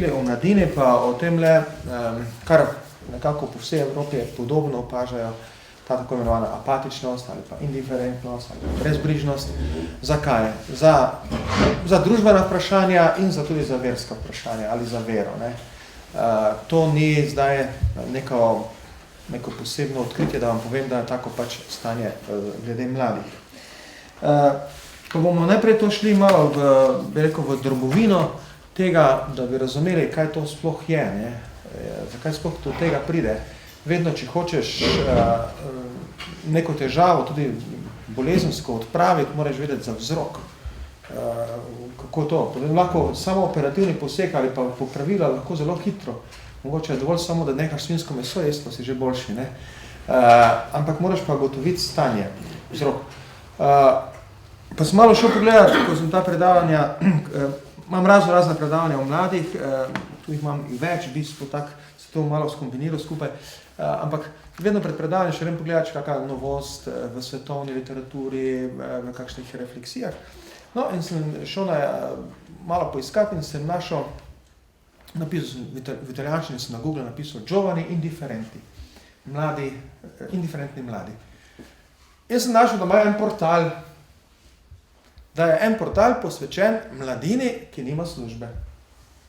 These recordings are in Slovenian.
govorili o mladini, pa o tem le, kar nekako po vsej Evropi podobno opažajo, ta tako imenovana apatičnost ali pa indiferentnost ali pa brezbrižnost. Zakaj? Za družbena vprašanja in tudi za verska vprašanja ali za vero. Ne? To ni zdaj neko posebno odkritje, da vam povem, da je tako pač stanje glede mladih. Ko bomo najprej to šli malo v drobovino tega, da bi razumeli, kaj to sploh je, ne? Zakaj sploh do tega pride. Vedno, če hočeš neko težavo, tudi bolezensko odpraviti, moraš vedeti za vzrok. Kako to? Lahko samo operativni poseg ali pa popravila lahko zelo hitro. Mogoče je dovolj samo, da nekaš svinjsko meso jest, pa si že boljši. Ne? Ampak moraš pa gotoviti stanje, vzrok. Pa sem malo šel pogledati, ko sem ta predavanja, imam razna predavanja o mladih, tu jih imam več, v bistvu tako se to malo skombiniral skupaj, ampak vedno pred predavanjem še grem pogledati, kakšna novost v svetovni literaturi, v kakšnih refleksijah. No, in sem šel malo poiskati in sem našel, v italijanščini sem na Google napisal Giovani indifferenti, indiferentni mladi. In sem našel, da ima en portal posvečen mladini, ki nima službe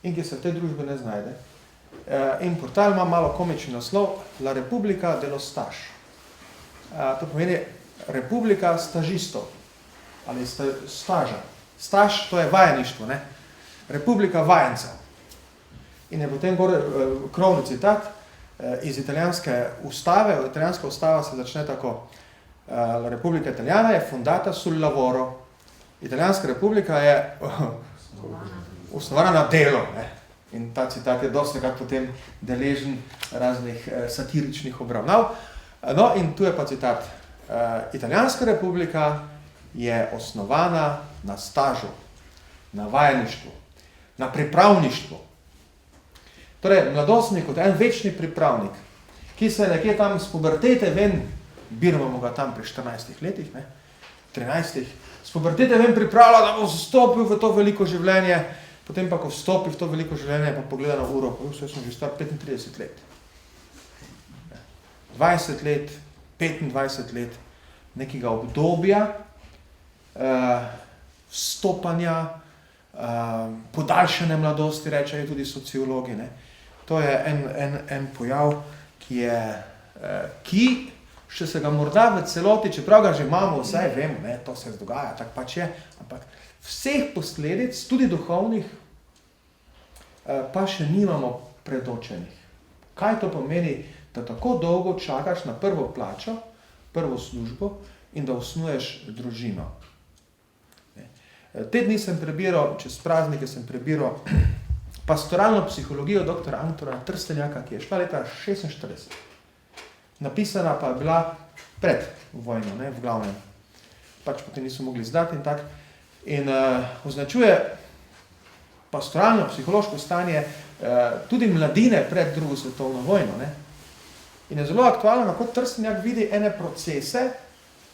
in ki se v tej družbi ne znajde. In portal ima malo komični naslov La Repubblica dello Stage. To pomeni Republika stažistov ali staža. Staž, to je vajeništvo, ne? Republika vajencev. In je potem krovni citat iz italijanske ustave. Italijanska ustava se začne tako. La Repubblica Italiana je fondata sul lavoro. Italijanska republika je osnovana na delo. Ne? In ta citat je dostakrat potem deležen raznih satiričnih obravnav. No, in tu je pa citat. Italijanska republika je osnovana na stažu, na vajeništvu, na pripravništvu. Torej, mladostnik kot en večni pripravnik, ki se nekje tam z pubertete ven, biramo ga tam pri 14 letih, ne, 13, z pubertete ven pripravlja, da bo vstopil v to veliko življenje, potem pa, ko vstopi v to veliko življenje, pa pogleda na uro, vse sem že star 35 let. 20 let, 25 let nekega obdobja, vstopanja, podaljšane mladosti, rečejo tudi sociologi. Ne. To je en pojav, ki še se ga morda v celoti, čeprav ga že imamo, vsaj vemo, ne, to se dogaja, tak pač je, ampak vseh posledic, tudi duhovnih, pa še nimamo predočenih. Kaj to pomeni, da tako dolgo čakaš na prvo plačo, prvo službo in da osnuješ družino? Te dni sem prebiral, čez praznike sem prebiral pastoralno psihologijo dr. Antona Trstenjaka, ki je šla leta 1946. Napisana pa je bila pred vojno, ne, v glavnem. Pač potem niso mogli izdati in tak. In označuje pastoralno psihološko stanje tudi mladine pred drugo svetovno vojno. Ne. In je zelo aktualno, kako Trstenjak vidi ene procese,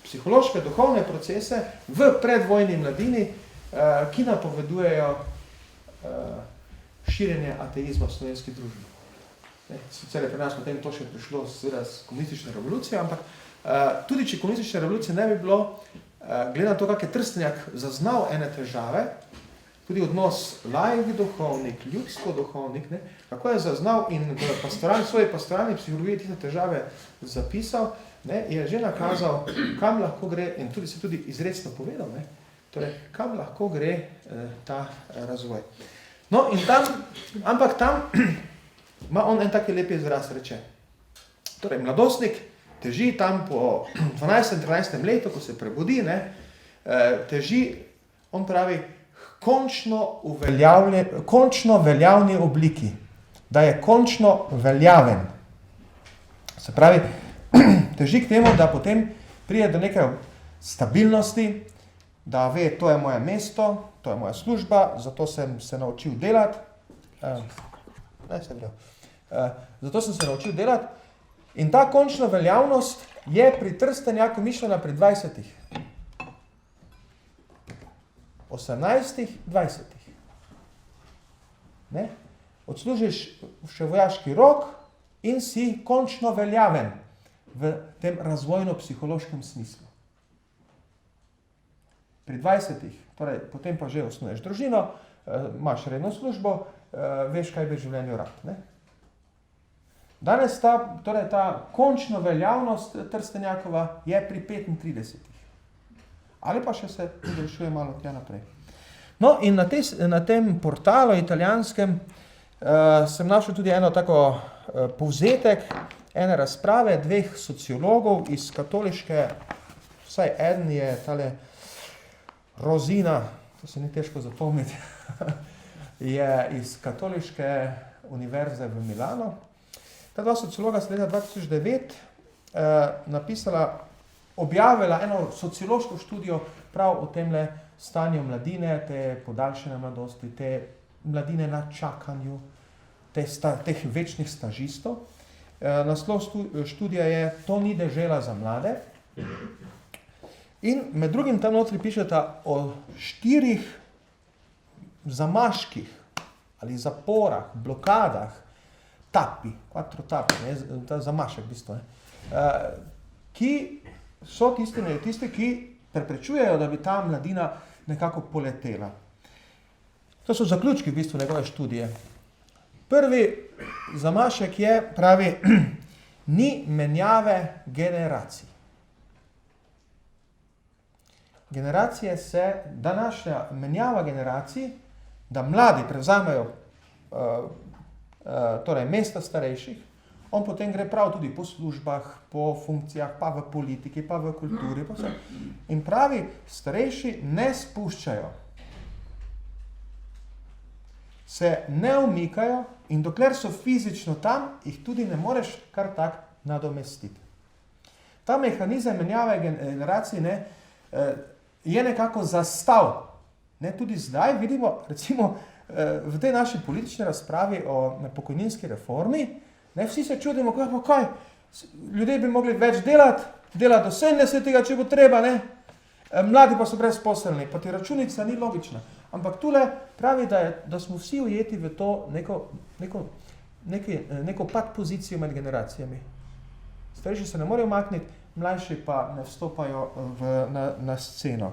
psihološke, duhovne procese v predvojni mladini, ki napovedujejo širjenje ateizma v slovenski družbi. Sicer je pri nas potem to še prišlo s komunistične revolucije, ampak tudi če komunistične revolucije ne bi bilo, glede na to, kak je Trstenjak zaznal ene težave, tudi odnos laik duhovnik, ljudsko duhovnik, ne, kako je zaznal in v svoji pastoralni psihologiji tiste težave zapisal, ne, je že nakazal, kam lahko gre, in tudi se tudi izrecno povedal, ne, torej, kam lahko gre ta razvoj. No, in tam, ampak tam ima on en taki lepi izraz, reče. Torej, mladostnik teži tam po 12-13 letu, ko se prebudi, ne, teži, on pravi, končno veljavni obliki, da je končno veljaven. Se pravi, teži k temu, da potem pride do neke stabilnosti, da ve, to je moje mesto, to je moja služba, zato sem se naučil delati. Zato sem se naučil delati. In ta končna veljavnost je pri Trstenjaku mišljena pri 20-ih. 18-ih, 20-ih. Ne? odslužiš še vojaški rok in si končno veljaven v tem razvojno-psihološkem smislu. Pri 20-ih, torej potem pa že osnuješ družino, imaš redno službo, veš, kaj bi v življenju rad. Ne? Danes ta končna veljavnost Trstenjakova je pri 35. Ali pa še se podaljšuje malo tja naprej. No in na tem portalu italijanskem sem našel tudi eno tako povzetek ene razprave dveh sociologov iz katoliške, vsaj eden je tale Rozina, to se ni težko zapomniti, je iz katoliške univerze v Milano. Ta dva sociologa sta leta 2009 objavila eno sociološko študijo prav o temle stanju mladine, te podaljšane mladosti, te mladine na čakanju, teh večnih stažistov. Naslov študija je To ni dežela za mlade. In med drugim tam notri pišeta o 4 zamaških ali zaporah, blokadah, quattro tapi, ta zamašek v bistvu, ki so tiste, ki preprečujejo, da bi ta mladina nekako poletela. To so zaključki v bistvu njegove študije. Prvi zamašek je, pravi, ni menjave generacij. Današnja menjava generacij, da mladi prevzamejo torej mesta starejših, on potem gre prav tudi po službah, po funkcijah, pa v politiki, pa v kulturi, pa vse. In pravi, starejši ne spuščajo, se ne umikajo in dokler so fizično tam, jih tudi ne moreš kar tak nadomestiti. Ta mehanizem menjave generacij je nekako zastal. Tudi zdaj vidimo, recimo, v tej naši politični razpravi o pokojninski reformi, vsi se čudimo, kaj, ljudje bi mogli več delati do 70, če bo treba, mladi pa so brezposelni, pa ti računica ni logična. Ampak tule pravi, da smo vsi ujeti v to neko pad pozicijo med generacijami. Starejši se ne morejo umakniti, mlajši pa ne vstopajo na sceno.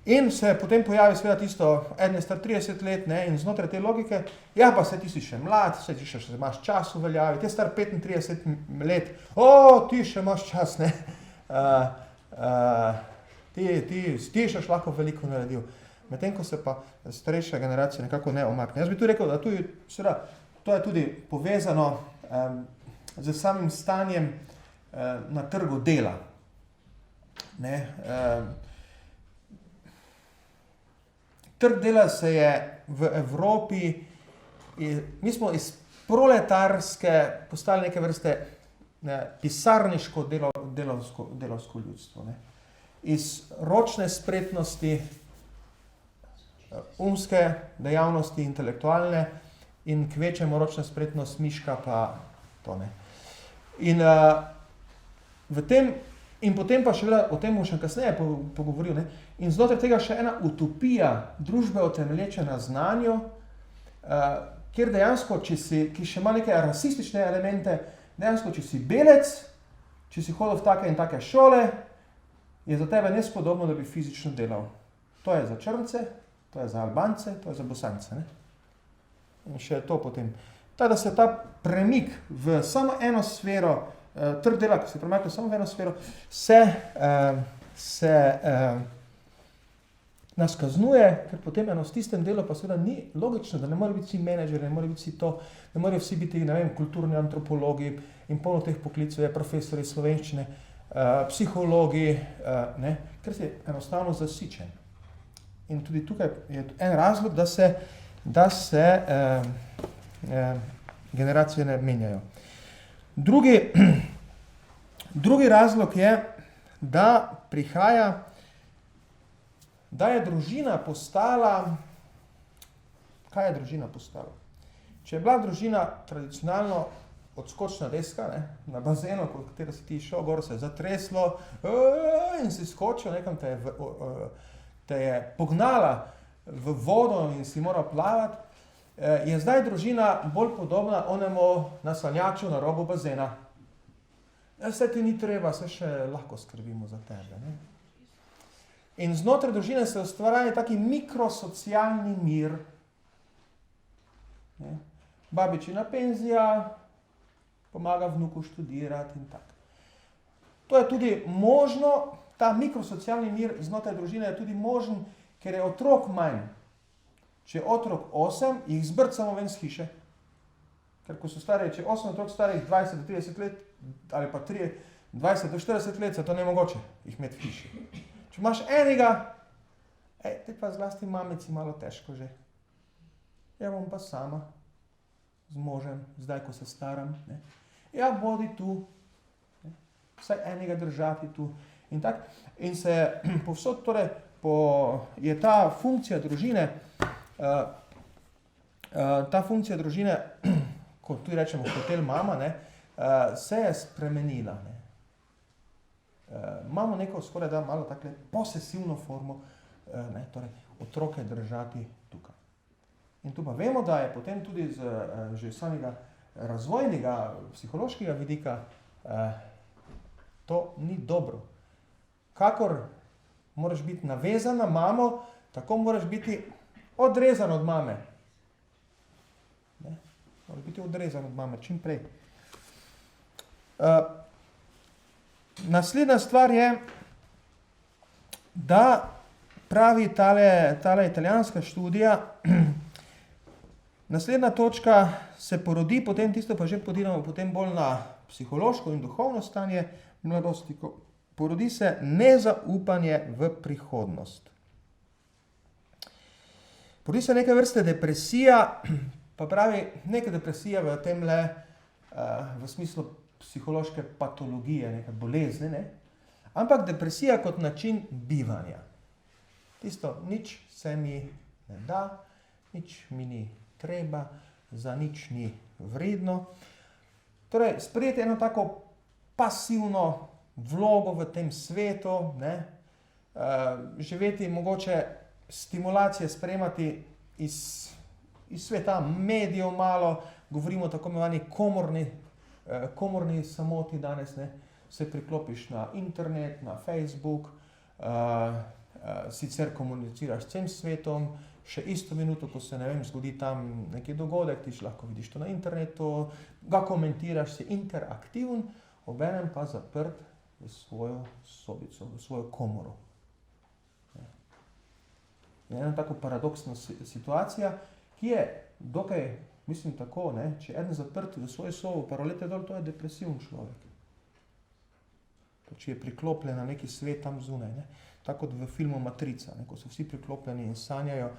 In se potem pojavi seveda tisto, eden je star 30 let, in znotraj te logike, ja, pa ti si še mlad, ti še imaš čas uveljaviti, ti star 35 let, ti še imaš čas, ti še lahko veliko naredil. Medtem, ko se pa starejša generacija nekako ne omakne. Jaz bi tu rekel, da to je tudi povezano z samim stanjem na trgu dela. Trg dela se je v Evropi, mi smo iz proletarske postali neke vrste pisarniško delavsko ljudstvo. Iz ročne spretnosti, umske dejavnosti, intelektualne in kvečemo ročna spretnost miška pa to. In potem pa še o tem še kasneje pogovoril. In znotraj tega še ena utopija družbe utemelječa na znanju, kjer dejansko, ki še ima neke rasistične elemente, dejansko, če si belec, če si hodil v take in take šole, je za tebe nespodobno, da bi fizično delal. To je za črnce, to je za Albance, to je za Bosance. In še to potem. Da se ta premik v samo eno sfero, trg dela, ko se premakne samo v eno sfero, se nas kaznuje, ker potem eno s tistem delu pa seveda ni logično, da ne more biti vsi menedžeri, ne more biti vsi to, ne more vsi biti, kulturni antropologi in polno teh poklicev je profesori slovenščine, psihologi, ker si enostavno zasičen. In tudi tukaj je en razlog, da se generacije ne menjajo. Drugi razlog je, da je družina postala, kaj je družina postala? Če je bila družina tradicionalno odskočna deska, na bazenu, kot katero si ti šel, gor se je zatreslo in si skočil, nekam te je pognala v vodo in si moral plavati, je zdaj družina bolj podobna onemu naslanjaču na robu bazena. Vse ti ni treba, vse še lahko skrbimo za tebe. Ne? In znotraj družine se ustvarja taki mikrosocialni mir. Ne? Babičina penzija pomaga vnuku študirati in tako. To je tudi možno, ta mikrosocialni mir znotraj družine je tudi možen, ker je otrok manj. Če je otrok 8, jih zbrcamo ven z hiše. Ker ko so stari, če 8 otrok starih 20 do 30 let, ali pa 20 do 40 let, se to ne mogoče jih imeti v hiši. Če imaš enega, te pa zlasti mamici malo težko že. Ja bom pa sama, z možem, zdaj ko se staram. Ne. Ja, bodi tu, ne. Vsaj enega držati tu. In tak. In se povsod, torej, je ta funkcija družine, kot tudi rečemo hotel mama, ne, se je spremenila. Ne. Imamo neko skoraj da malo takle posesivno formo, ne, torej otroke držati tukaj. In tu pa vemo, da je potem tudi z že samega razvojnega, psihološkega vidika to ni dobro. Kakor moraš biti navezan na mamo, tako moraš biti odrezan od mame. Ne? Moraš biti odrezan od mame, čim prej. Naslednja stvar je, da pravi tale italijanska študija, naslednja točka se porodi, potem tisto pa že podidamo potem bolj na psihološko in duhovno stanje mladostnikov. Porodi se nezaupanje v prihodnost. Porodi se neke vrste depresija, pa pravi neka depresija v temle, v smislu psihološke patologije, neke bolezni, ne? Ampak depresija kot način bivanja. Tisto, nič se mi ne da, nič mi ni treba, za nič ni vredno. Torej, sprejeti eno tako pasivno vlogo v tem svetu, ne? Živeti mogoče stimulacije sprejemati iz sveta medijev malo, govorimo o tako imenovani komorni samoti danes, ne? Se priklopiš na internet, na Facebook, sicer komuniciraš s tem svetom, še isto minuto, ko se, ne vem, zgodi tam neki dogodek, ti lahko vidiš to na internetu, ga komentiraš, si interaktiven, obenem pa zaprt v svojo sobico, v svojo komoro. Je ena tako paradoksna situacija, ki je dokaj, mislim tako, ne, če je eden zaprt v svojo sobo, pa rolete dol, to je depresivn človek. Če je priklopljen na neki svet tam zunaj, ne. Tako kot v filmu Matrica, ne, ko so vsi priklopljeni in sanjajo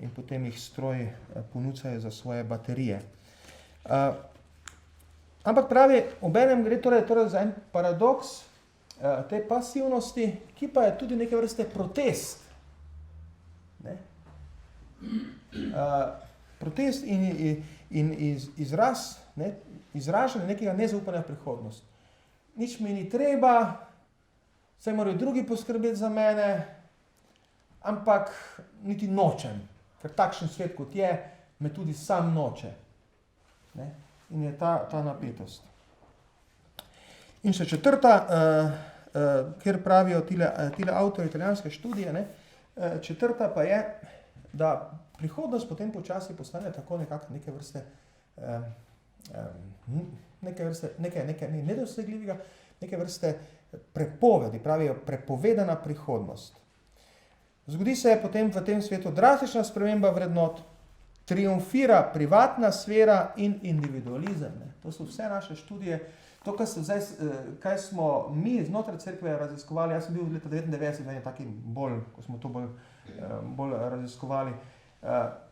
in potem jih stroji ponucajo za svoje baterije. Ampak pravi, obenem gre torej za en paradoks te pasivnosti, ki pa je tudi neke vrste protest. Ne? Protest in izraz, ne, izražanje nekega nezaupanja v prihodnost. Nič mi ni treba, saj morajo drugi poskrbeti za mene, ampak niti nočem, ker takšen svet kot je, me tudi sam noče. Ne? In je ta napetost. In še četrta, kjer pravijo tile avtorji italijanske študije, ne? Četrta pa je, da prihodnost potem počasi postane tako nekako neke vrste nekaj nedosegljivega, neke vrste prepovedi, pravijo prepovedana prihodnost. Zgodi se potem v tem svetu drastična sprememba vrednot, triumfira privatna sfera in individualizem. Ne. To so vse naše študije. To, kaj smo mi znotraj cerkve raziskovali, jaz sem bil leta 1999 taki bolj, ko smo to bolj raziskovali,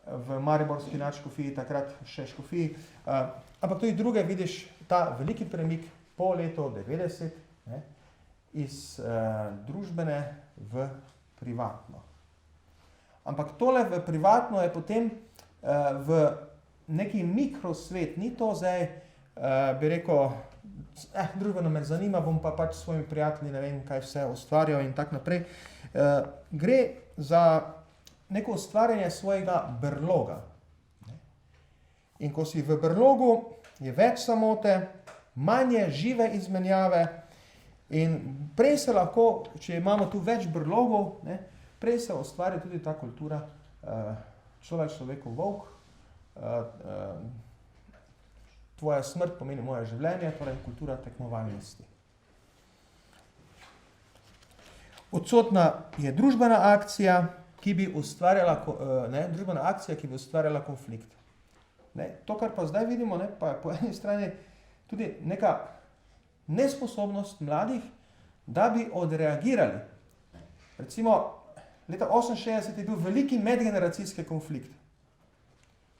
v mariborski nadškofiji, takrat še škofiji. Ampak tudi druge vidiš ta veliki premik po letu 90, ne, iz družbene v privatno. Ampak tole v privatno je potem v neki mikrosvet, ni to zdaj, bi rekel, družbeno me zanima, bom pa pač s svojimi prijatelji, ne vem, kaj vse ustvarjal in tak naprej. Gre za neko ustvarjanje svojega brloga. In ko si v brlogu, je več samote, manje žive izmenjave in prej se lahko, če imamo tu več brlogov, ne, prej se ustvari tudi ta kultura človekov volk, tvoja smrt pomeni moje življenje, torej kultura tekmovalnosti. Odsotna je družbena akcija, ki bi ustvarjala konflikt. Ne, to, kar pa zdaj vidimo, ne, pa je po eni strani tudi neka nesposobnost mladih, da bi odreagirali. Recimo, leta 1968 je bil veliki medgeneracijski konflikt.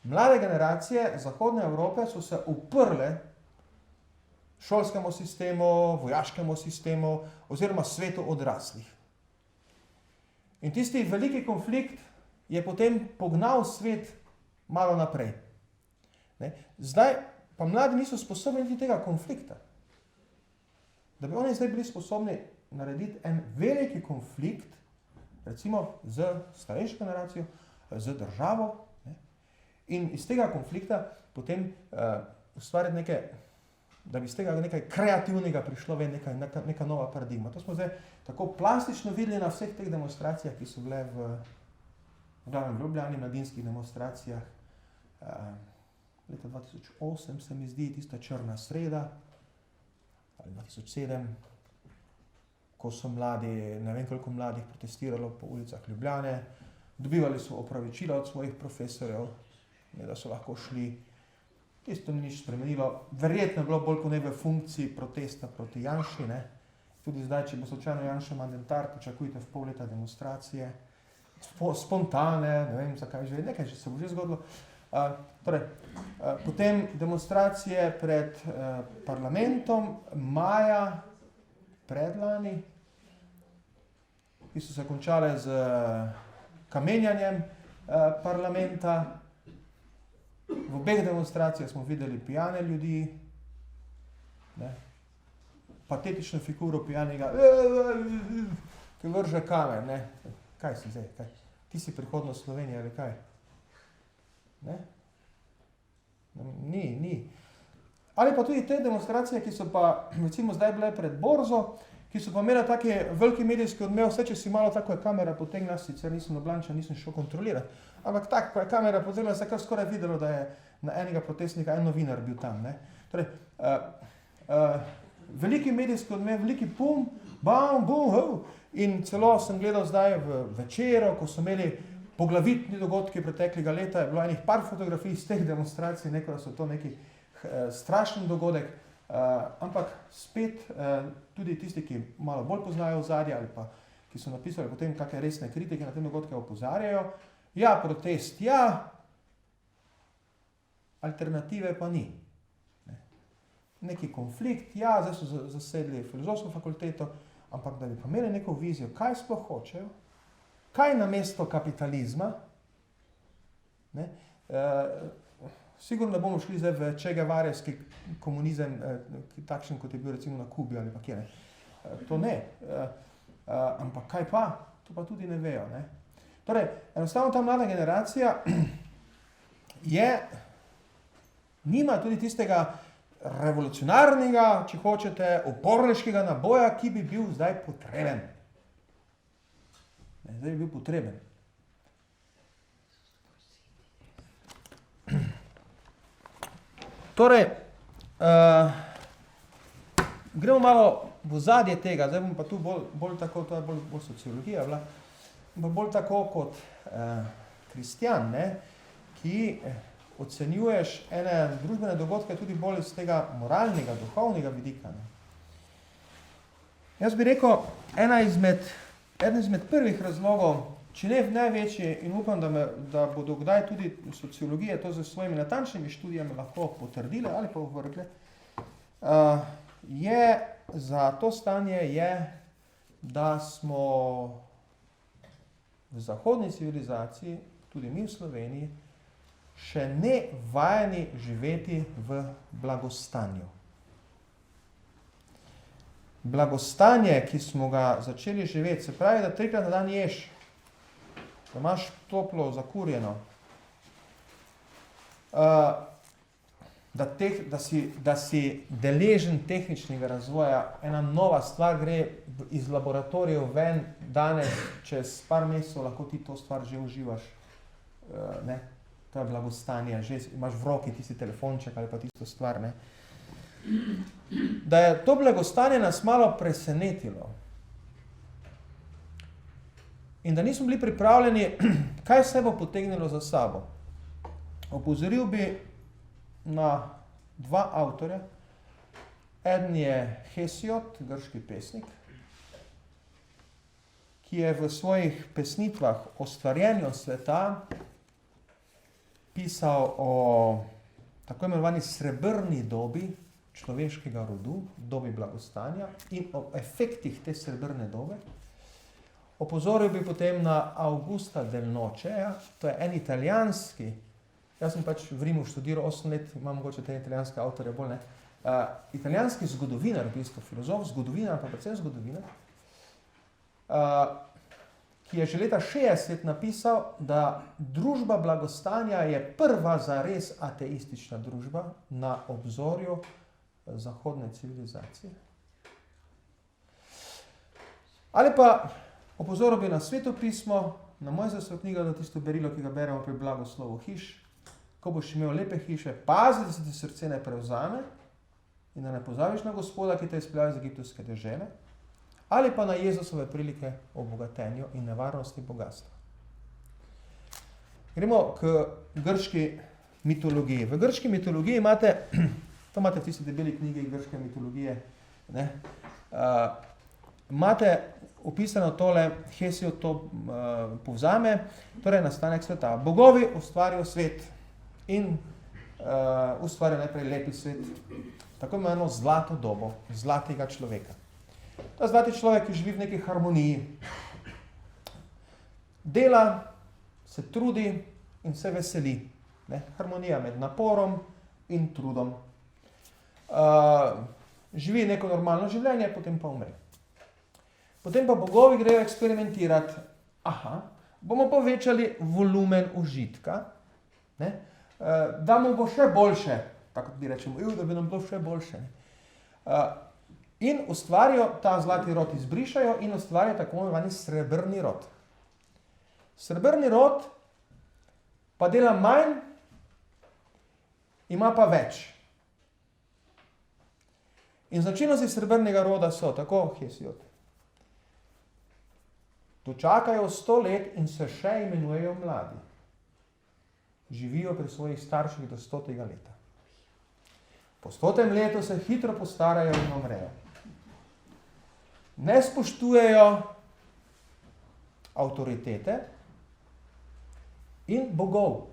Mlade generacije Zahodne Evrope so se uprle šolskemu sistemu, vojaškemu sistemu oziroma svetu odraslih. In tisti veliki konflikt je potem pognal svet malo naprej. Ne? Zdaj pa mladi niso sposobni niti tega konflikta. Da bi oni zdaj bili sposobni narediti en veliki konflikt, recimo z starejšo generacijo, z državo, ne? In iz tega konflikta potem ustvariti nekaj, da bi iz tega nekaj kreativnega prišlo neka nova paradigma. To smo zdaj tako plastično videli na vseh teh demonstracijah, ki so bile v Ljubljani, mladinskih demonstracijah. Leta 2008 se mi zdi tista črna sreda, ali 2007, ko so mladi, ne vem koliko mladih protestiralo po ulicah Ljubljane, dobivali so opravičila od svojih profesorjev, da so lahko šli. Tisto ni nič spremenilo. Verjetno je bilo bolj kot ne v funkciji protesta proti Janši. Ne? Tudi zdaj, če bo slučajno Janša mandatar, pričakujte v pol leta demonstracije, spontane, ne vem zakaj že, nekaj že se bo že zgodilo. Potem demonstracije pred parlamentom maja predlani, ki so se končale z kamenjanjem parlamenta. V obeh demonstracijah smo videli pijane ljudi, ne, patetično figuro pijanega, ki vrže kamen, ne. Kaj si zdaj? Kaj? Ti si prihodnost Slovenije ali kaj? Ne? Ni. Ali pa tudi te demonstracije, ki so pa, recimo zdaj bile pred borzo, ki so pa imeli taki veliki medijski odmev, vse če si malo tako je kamera potegnila, sicer nisem Ljubljančan, nisem šel kontrolirati, ampak tako, ko je kamera potegnila, se je kar skoraj videlo, da je na enega protestnika en novinar bil tam. Ne? Torej, veliki medijski odmev, veliki pum, bam, bum, ho, in celo sem gledal zdaj v Večeru, ko so imeli poglavitni dogodki preteklega leta, je bilo enih par fotografij iz teh demonstracij, neko, da so to neki strašen dogodek, ampak spet tudi tisti, ki malo bolj poznajo ozadje ali pa ki so napisali potem kakšne resne kritike na te dogodke, opozarjajo, ja, protest, ja, alternative pa ni. Neki konflikt, ja, zdaj so zasedli filozofsko fakulteto, ampak da bi pa imeli neko vizijo, kaj sploh hočejo, kaj namesto kapitalizma, ne, sigurno ne bomo šli zdaj v Che Guevarevski komunizem, takšen, kot je bil recimo na Kubi ali pa kje, ne. To ne. Ampak kaj pa? To pa tudi ne vejo. Ne. Torej, enostavno ta mlada generacija nima tudi tistega revolucionarnega, če hočete, uporniškega naboja, ki bi bil zdaj potreben. Ne, zdaj bi bil potreben. Torej, gremo malo v ozadje tega, zdaj bom pa tu bolj tako, to je bolj sociologija bila, bolj tako kot kristjan, ne, ki ocenjuješ ene družbene dogodke tudi bolj iz tega moralnega, duhovnega vidika. Ne. Jaz bi rekel, eden izmed prvih razlogov, če ne največji, in upam, da bodo kdaj tudi sociologije to z svojimi natančnimi študijami lahko potrdile ali pa ovrgle, je za to stanje je, da smo v zahodni civilizaciji, tudi mi v Sloveniji, še ne vajeni živeti v blagostanju. Blagostanje, ki smo ga začeli živeti, se pravi, da 3-krat na dan ješ, da imaš toplo, zakurjeno. da si deležen tehničnega razvoja, ena nova stvar gre iz laboratorijev ven, danes, čez par mesecev lahko ti to stvar že uživaš. Ne? To je blagostanje, že imaš v roki tisti telefonček ali pa tisto stvar. Ne? Da je to blagostanje nas malo presenetilo. In da nismo bili pripravljeni, kaj se bo potegnilo za sabo. Opozoril bi na dva avtorja. Eden je Hesiod, grški pesnik, ki je v svojih pesnitvah o stvarjenju sveta pisal o tako imenovani srebrni dobi človeškega rodu, dobi blagostanja in o efektih te srebrne dobe. Opozoril bi potem na Augusta del Noceja, to je en italijanski, jaz sem pač v Rimu študiral 8 let, imam mogoče te italijanske avtorje bolj, ne, italijanski zgodovinar, v bistvu filozof, zgodovinar, pa predvsem zgodovinar, ki je že leta 60 napisal, da družba blagostanja je prva zares ateistična družba na obzorju zahodne civilizacije. Ali pa opozoril bi na svetopismo, na Mojzesovo knjigo, da tisto berilo, ki ga beremo pri blagoslovu hiš. Ko boš imel lepe hiše, pazi, da se ti srce ne prevzame in da ne pozabiš na Gospoda, ki te je izpeljal iz egiptovske dežele, ali pa na Jezusove prilike o bogatenju in nevarnosti bogatstva. Gremo k grški mitologiji. V grški mitologiji imate, to imate v tisti debeli knjigi grške mitologije, ne, imate opisano tole, Hesiod to povzame, torej nastanek sveta. Bogovi ustvarijo svet in ustvarijo najprej lepi svet, tako imeno zlato dobo, zlatega človeka. Ta zlati človek, ki živi v neki harmoniji, dela, se trudi in se veseli. Ne? Harmonija med naporom in trudom. Živi neko normalno življenje, potem pa umre. Potem pa bogovi grejo eksperimentirati. Bomo povečali volumen užitka, ne? Da mu bo še boljše, tako bi rečemo, da bi nam bilo še boljše. In ustvarijo, ta zlati rod izbrišajo in ustvarijo tako imenovani srebrni rod. Srebrni rod pa dela manj, ima pa več. In značilnosti srebrnega roda so, tako Hesiod, dočakajo 100 let in se še imenujejo mladi. Živijo pri svojih starših do 100. leta. Po 100. letu se hitro postarajo in umrejo. Ne spoštujejo avtoritete in bogov.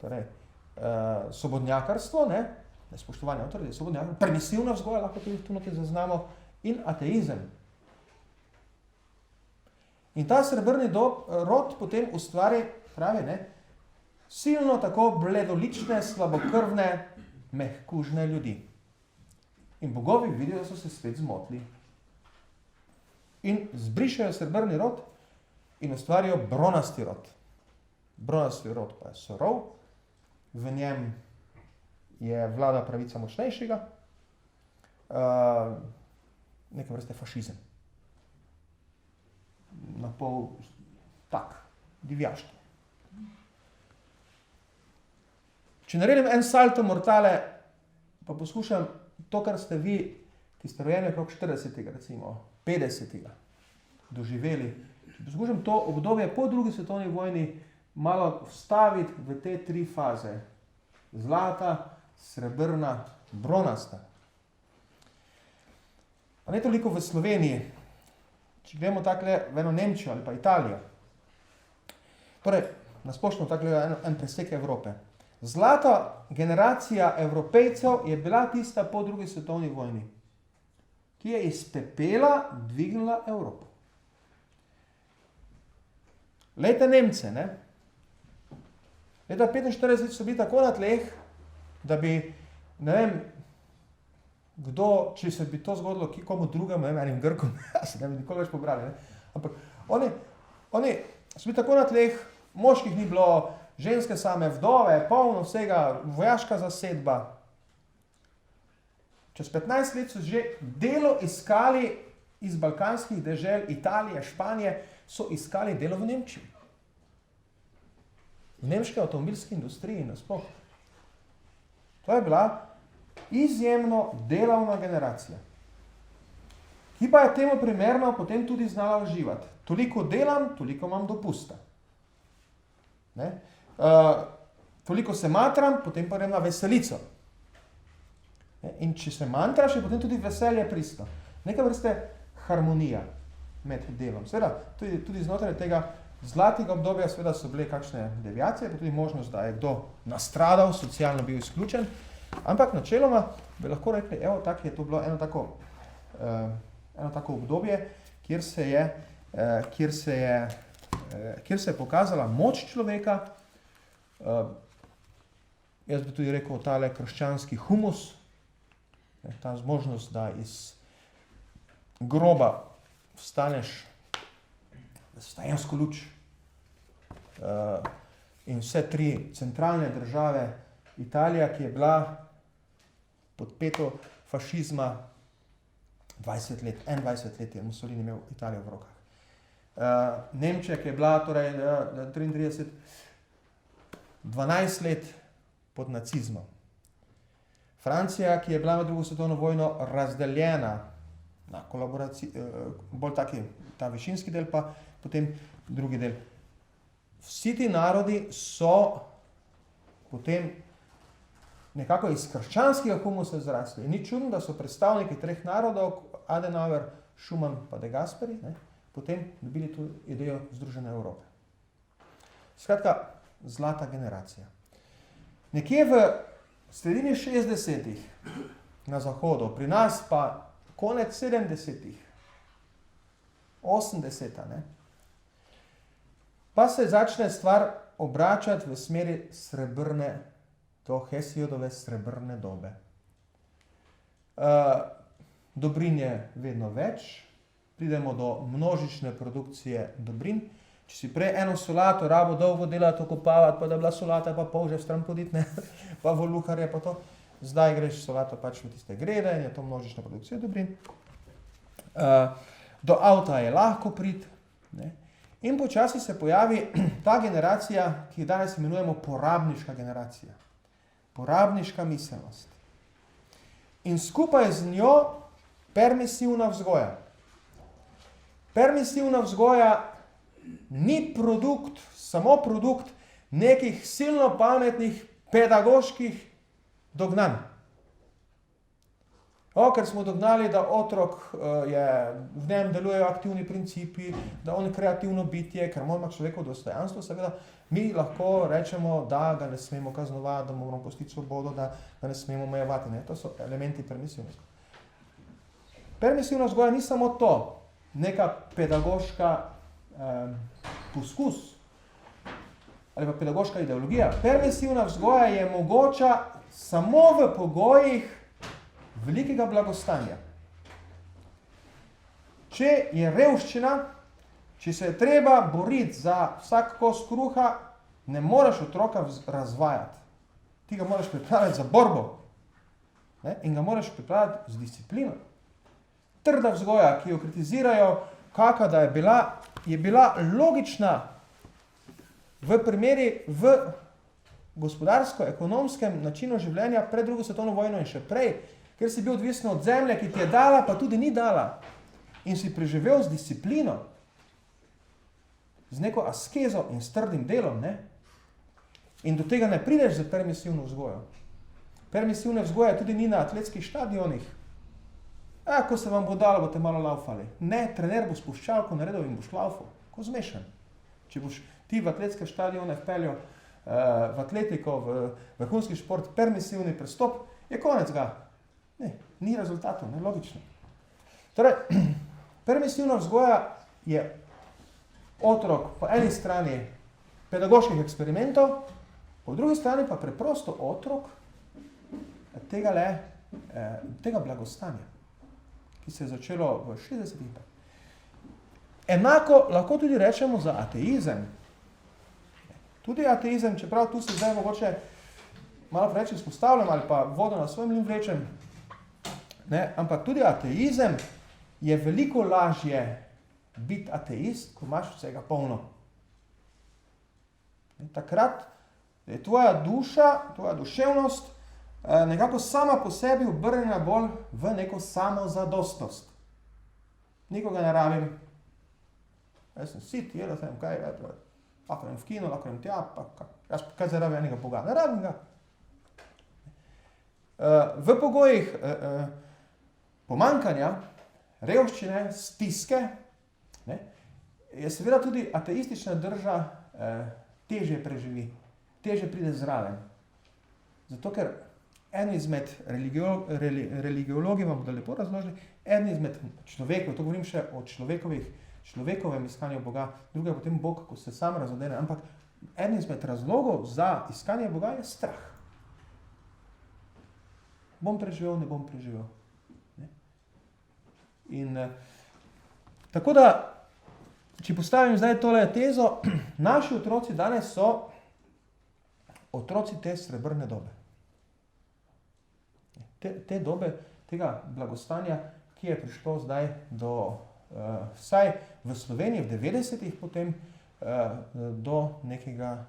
Torej, svobodnjakarstvo, ne spoštovanje avtoritete, svobodnjakarstvo, permisivna vzgoja, lahko tudi tu nekaj zaznamo, in ateizem. In ta srebrni rod potem ustvari, pravi, ne, silno tako bledolične, slabokrvne, mehkužne ljudi. In bogovi vidijo, da so se spet zmotili. In zbrišajo srebrni rod in ustvarijo bronasti rod. Bronasti rod pa je surov, v njem je vlada pravica močnejšega, neke vrste fašizem. Napol tak, divjaški. Če naredim en salto mortale, pa poskušam to, kar ste vi, ki ste rojeni okrog 40. recimo, 50. doživeli, če poskušam to obdobje po drugi svetovni vojni malo vstaviti v te 3 faze. Zlata, srebrna, bronasta. Pa ne toliko v Sloveniji, če gremo takle v eno Nemčijo ali pa Italijo. Torej, nasplošno takle en presek Evrope. Zlata generacija Evropejcev je bila tista po drugi svetovni vojni, ki je iz pepela dvignila Evropo. Lejte Nemce, ne? Leta 45 so bili tako na tleh, da bi, ne vem, kdo, če se bi to zgodilo komu drugemu, enim Grkom, se ne bi nikoli več pobrali, ne? Ampak oni so bili tako na tleh, moških ni bilo, ženske same vdove, polno vsega, vojaška zasedba. Čez 15 let so že delo iskali iz balkanskih dežel, Italije, Španije, so iskali delo v Nemčiji. V nemški avtomobilski industriji nasploh. To je bila izjemno delovna generacija, ki pa je temu primerno potem tudi znala uživati. Toliko delam, toliko imam dopusta. Ne? Toliko se matram, potem pa grem na veselico. Ne? In če se mantraš, je potem tudi veselje pristno. Neka vrste harmonija med delom. Seveda, tudi znotraj tega zlatega obdobja seveda so bile kakšne deviacije, pa tudi možnost, da je kdo nastradal, socialno bil izključen, ampak načeloma bi lahko rekli, evo, tak je to bilo eno tako obdobje, kjer se je pokazala moč človeka, jaz bi tudi rekel tale krščanski humus, ta zmožnost, da iz groba vstaneš s tajensko luč in vse tri centralne države, Italija, ki je bila pod peto fašizma 21 let je Mussolini imel Italijo v rokah. Nemčija, ki je bila torej 12 let pod nacizmom. Francija, ki je bila med drugo svetovno vojno razdeljena na bolj taki, ta višinski del, pa potem drugi del. Vsi ti narodi so potem nekako iz krščanskega humusa zrasli. Ni čudno, da so predstavniki treh narodov, Adenauer, Schuman pa De Gasperi, potem dobili tu idejo Združene Evrope. Skratka, zlata generacija. Nekje v sredini 60-ih na zahodu, pri nas pa konec 70-ih, 80-ta, pa se začne stvar obračati v smeri srebrne, to Hesiodove srebrne dobe. Dobrin je vedno več, pridemo do množične produkcije dobrin. Če si prej eno solato rabo dolgo delati, okopavati, pa da bila solata, pa pol že vstran poditi, pa voluharje pa to. Zdaj greš solato pač v tiste grede in je to množična produkcija dobrin. Do avta je lahko priti. In počasi se pojavi ta generacija, ki jo danes imenujemo porabniška generacija. Porabniška miselnost. In skupaj z njo permisivna vzgoja. Permisivna vzgoja ni produkt, samo produkt nekih silno pametnih pedagoških dognanj. Ker smo dognali, da otrok v njem delujejo aktivni principi, da on je kreativno bitje, ker ima človekov dostojanstvo, seveda mi lahko rečemo, da ga ne smemo kaznovati, da moramo pustiti svobodo, da ga ne smemo omejevati. To so elementi permisivne vzgoje. Permisivna vzgoja ni samo to, neka pedagoška poskus ali pa pedagoška ideologija. Permisivna vzgoja je mogoča samo v pogojih velikega blagostanja. Če je revščina, če se je treba boriti za vsak kos kruha, ne moreš otroka razvajati. Ti ga moraš pripraviti za borbo. In ga moraš pripraviti z disciplino. Trda vzgoja, ki jo kritizirajo, kakva da je bila logična v primeri v gospodarsko-ekonomskem načinu življenja pred drugo svetovno vojno in še prej, ker si bil odvisen od zemlje, ki ti je dala, pa tudi ni dala. In si preživel z disciplino, z neko askezo in s trdim delom. In do tega ne prideš za permisivno vzgojo. Permisivne vzgoje tudi ni na atletskih štadionih. Ko se vam bo dalo, boste malo laufali. Ne, trener bo spuščalko naredil in boš laufal. Ko zmešan. Če boš ti v atletske štadione vpeljal v atletiko, v vrhunski šport, permisivni prestop, je konec ga. Ne, ni rezultatov, logično. Torej, permisivna vzgoja je otrok po eni strani pedagoških eksperimentov, po drugi strani pa preprosto otrok tega blagostanja, ki se je začelo v 60-ih. Enako lahko tudi rečemo za ateizem. Tudi ateizem, čeprav tu se zdaj mogoče malo preveč izpostavljam ali pa vodo na svoj mlin vlečem, ne, ampak tudi ateizem je veliko lažje biti ateist, ko imaš vsega polno. Takrat je tvoja duša, tvoja duševnost nekako sama po sebi obrnjena bolj v neko samozadostnost. Nikoga ne rabim. Jaz sem sit, jedel sem, kaj, lahko grem v kino, lahko grem tja, pa jaz kaj zdaj rabim enega Boga? Ne rabim ga. V pogojih pomanjkanja, revščine, stiske, ne, je seveda tudi ateistična drža težje preživi, težje pride zraven. Zato, ker en izmed religiologi vam bodo lepo razložili, en izmed človekov, to govorim še o človekovem iskanju Boga, druga je potem Bog, ko se sam razodene, ampak en izmed razlogov za iskanje Boga je strah. Bom preživel, ne bom preživel. Ne? In tako da, če postavim zdaj tole tezo, naši otroci danes so otroci te srebrne dobe. Te dobe, tega blagostanja, ki je prišlo zdaj do, vsaj v Sloveniji v 90-ih potem, do nekega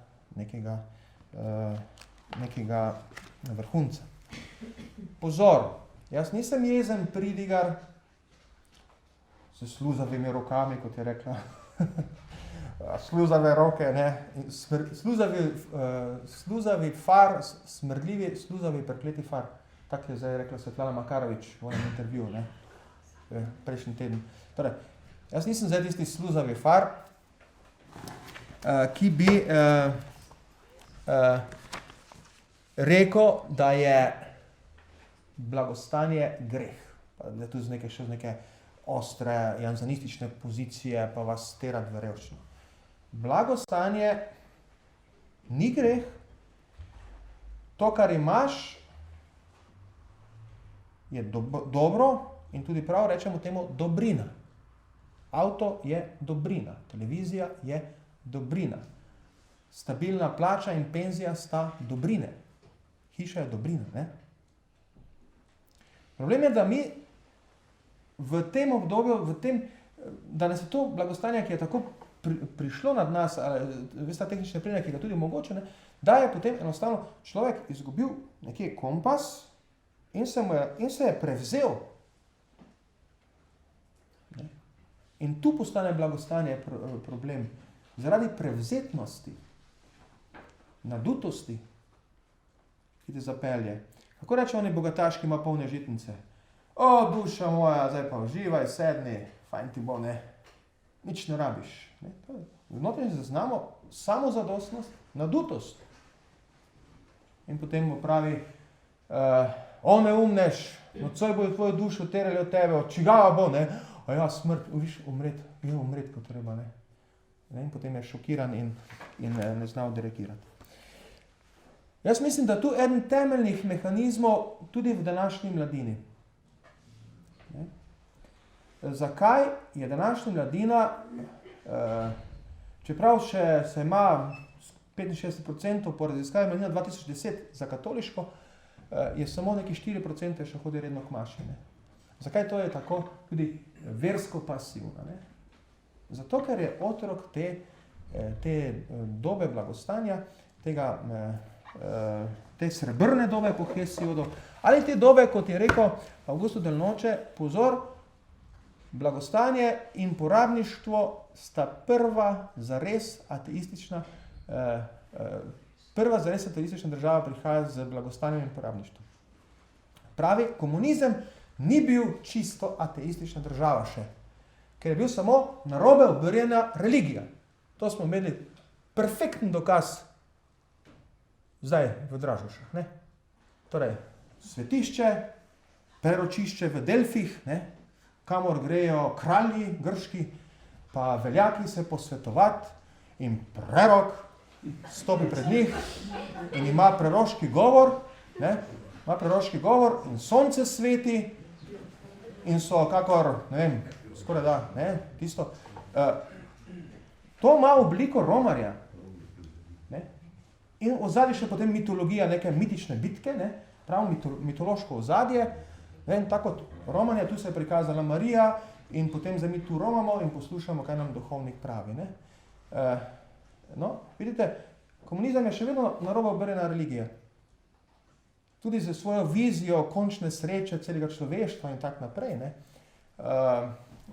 vrhunca. Pozor, jaz nisem jezen pridigar s sluzavimi rokami, kot je rekla, sluzave roke, ne, sluzavi far, smrdljivi, sluzavi prekleti far. Tako je zdaj rekla Svetlana Makarovič v enem intervjuju, ne, prejšnji teden. Torej, jaz nisem zdaj tisti sluzavi far, ki bi rekel, da je blagostanje greh. Da je tu še z neke ostre, janzanistične pozicije, pa vas terati v revščino. Blagostanje ni greh. To, kar imaš, je dobro in tudi prav rečemo temu dobrina. Avto je dobrina, televizija je dobrina. Stabilna plača in penzija sta dobrine. Hiša je dobrina, ne? Problem je, da mi v tem obdobju, da nas je to blagostanje, ki je tako prišlo nad nas, veste, tehnične prene, ki ga tudi mogoče, ne, da je potem enostavno človek izgubil nekje kompas in se je prevzel. Ne? In tu postane blagostanje problem. Zaradi prevzetnosti, nadutosti, ki te zapelje. Kako reče oni bogataš, ki ima polne žitnice? O, duša moja, zdaj pa uživaj, sedni, fajn ti bo, ne. Nič ne rabiš. Ne? Vnotri zaznamo samozadostnost, nadutost. In potem mu pravi, o neumnež, nocoj bojo tvojo dušo terali od tebe, od čigava bo, ne. A ja, smrt, viš, umret, kot treba, ne. In potem je šokiran in ne zna odreagirati. Jaz mislim, da tu eden temeljnih mehanizmov tudi v današnji mladini. Ne? Zakaj je današnja mladina, čeprav še se ima 65% po raziskavi mladina 2010 za katoliško, je samo neki 4% še hodi redno k maši. Ne? Zakaj to je tako tudi versko pasivno? Ne? Zato, ker je otrok te dobe blagostanja, te srebrne dobe po Hesiodu, ali te dobe, kot je rekel Augusto del Noce, pozor, blagostanje in porabništvo sta prva zares ateistična država prihaja z blagostanjem in porabništvom. Pravi, komunizem ni bil čisto ateistična država še, ker je bil samo narobe obrnjena religija. To smo imeli perfekten dokaz zdaj v Dražgošah, ne? Torej, svetišče, preročišče v Delfih, ne? Kamor grejo kralji grški, pa veljaki se posvetovati in prerok stopi pred njih in ima preroški govor, ne? Ima preroški govor in sonce sveti in so kakor, ne vem, skoraj da, ne, tisto. To ima obliko romarja. Ne? In ozadje še potem mitologija, neke mitične bitke, ne? Prav mitološko ozadje. In tako kot romanje, tu se je prikazala Marija in potem zdaj mi tu romamo in poslušamo, kaj nam duhovnik pravi. Ne? No, vidite, komunizem je še vedno narobe obrnjena religija. Tudi za svojo vizijo končne sreče celega človeštva in tak naprej. Ne?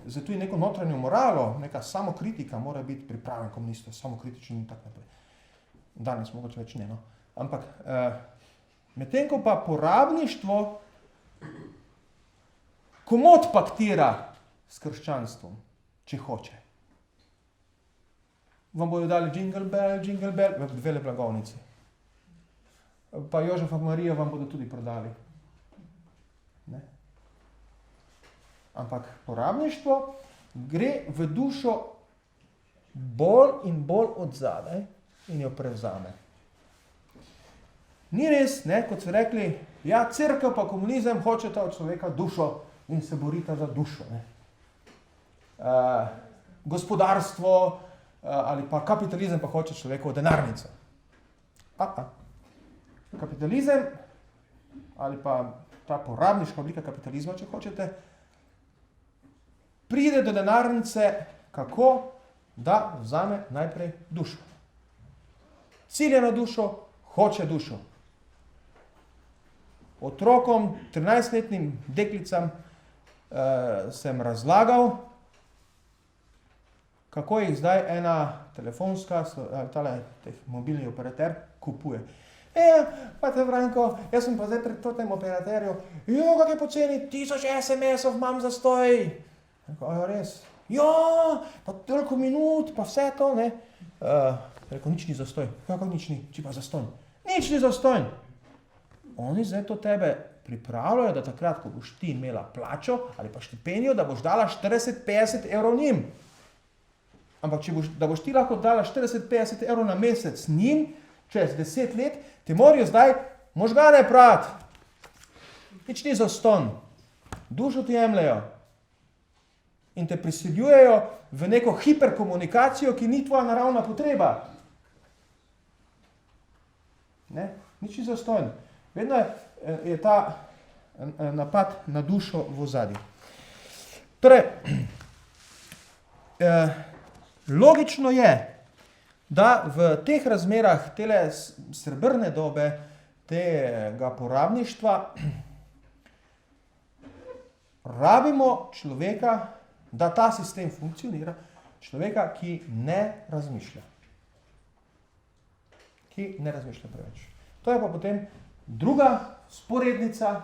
Zato je neko notranjo moralo, neka samokritika mora biti pripravljen komunistov, samokritičen in tak naprej. Danes mogoče več ne, no. Ampak medtem ko pa porabništvo komot paktira s krščanstvom, če hoče. Vam bodo dali jingle bell, vele blagovnici. Pa Jožefa Marijo vam bodo tudi prodali. Ne? Ampak porabništvo gre v dušo bolj in bolj od zadaj in jo prevzame. Ni res, ne, kot so rekli, ja, cerkev pa komunizem hočeta od človeka dušo in se borita za dušo. Ne. Gospodarstvo ali pa kapitalizem pa hoče človekovo denarnico. Kapitalizem ali pa ta porabniška oblika kapitalizma, če hočete, pride do denarnice kako, da vzame najprej dušo. Cilja na dušo, hoče dušo. Otrokom, 13-letnim deklicam sem razlagal, kako jih zdaj ena telefonska, mobilni operater kupuje. Pate Branko, jaz sem pa zdaj pred tem operaterju, kak je poceni, 1000 SMS-ov imam zastoj. Res? Pa toliko minut, pa vse to, ne. Rekel, nič ni zastoj. Kako nič ni? Či pa zastojn? Nič ni zastojn. Oni zdaj to tebe pripravljajo, da takrat, ko boš ti imela plačo ali pa štipendijo, da boš dala 40-50 evrov njim. Ampak, da boš ti lahko dala 40-50 evrov na mesec njim, čez 10 let, ti morajo zdaj možgane prati. Nič ni zastonj. Dušo ti jemljajo. In te prisiljujejo v neko hiperkomunikacijo, ki ni tvoja naravna potreba. Ne? Nič ni zastonj. Vedno je ta napad na dušo v ozadju. Torej, logično je, da v teh razmerah tele srebrne dobe, tega porabništva, rabimo človeka, da ta sistem funkcionira, človeka, ki ne razmišlja. Ki ne razmišlja preveč. To je pa potem druga sporednica,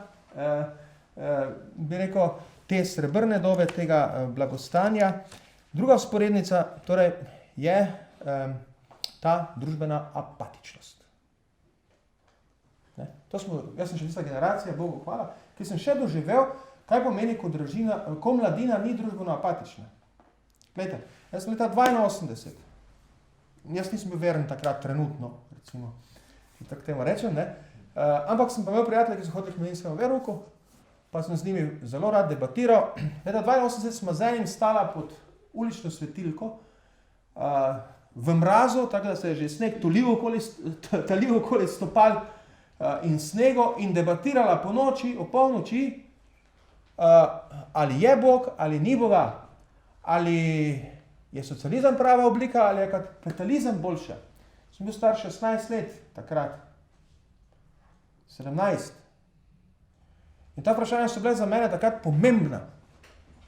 bi rekel, te srebrne dobe, tega blagostanja. Druga sporednica torej je ta družbena apatičnost. Ne? Jaz sem še tista generacija, Bogu hvala, ki sem še doživel, kaj pomeni, ko mladina ni družbeno apatična. Glejte, jaz sem leta 82. Jaz nisem bil veren takrat trenutno, recimo, tako temu rečem, ne? Ampak sem pa imel prijatelje, ki so hodili k mladinskemu verouku, pa sem z njimi zelo rad debatiral. Leta 82 smo z enim stala pod ulično svetilko v mrazu, tako da se je že sneg talil okoli stopal in snegu in debatirala po noči, o polnoči, ali je Bog, ali ni Boga, ali je socializem prava oblika, ali je kapitalizem boljša. Sem bil star 16 let takrat, 17. In ta vprašanja so bile za mene takrat pomembna.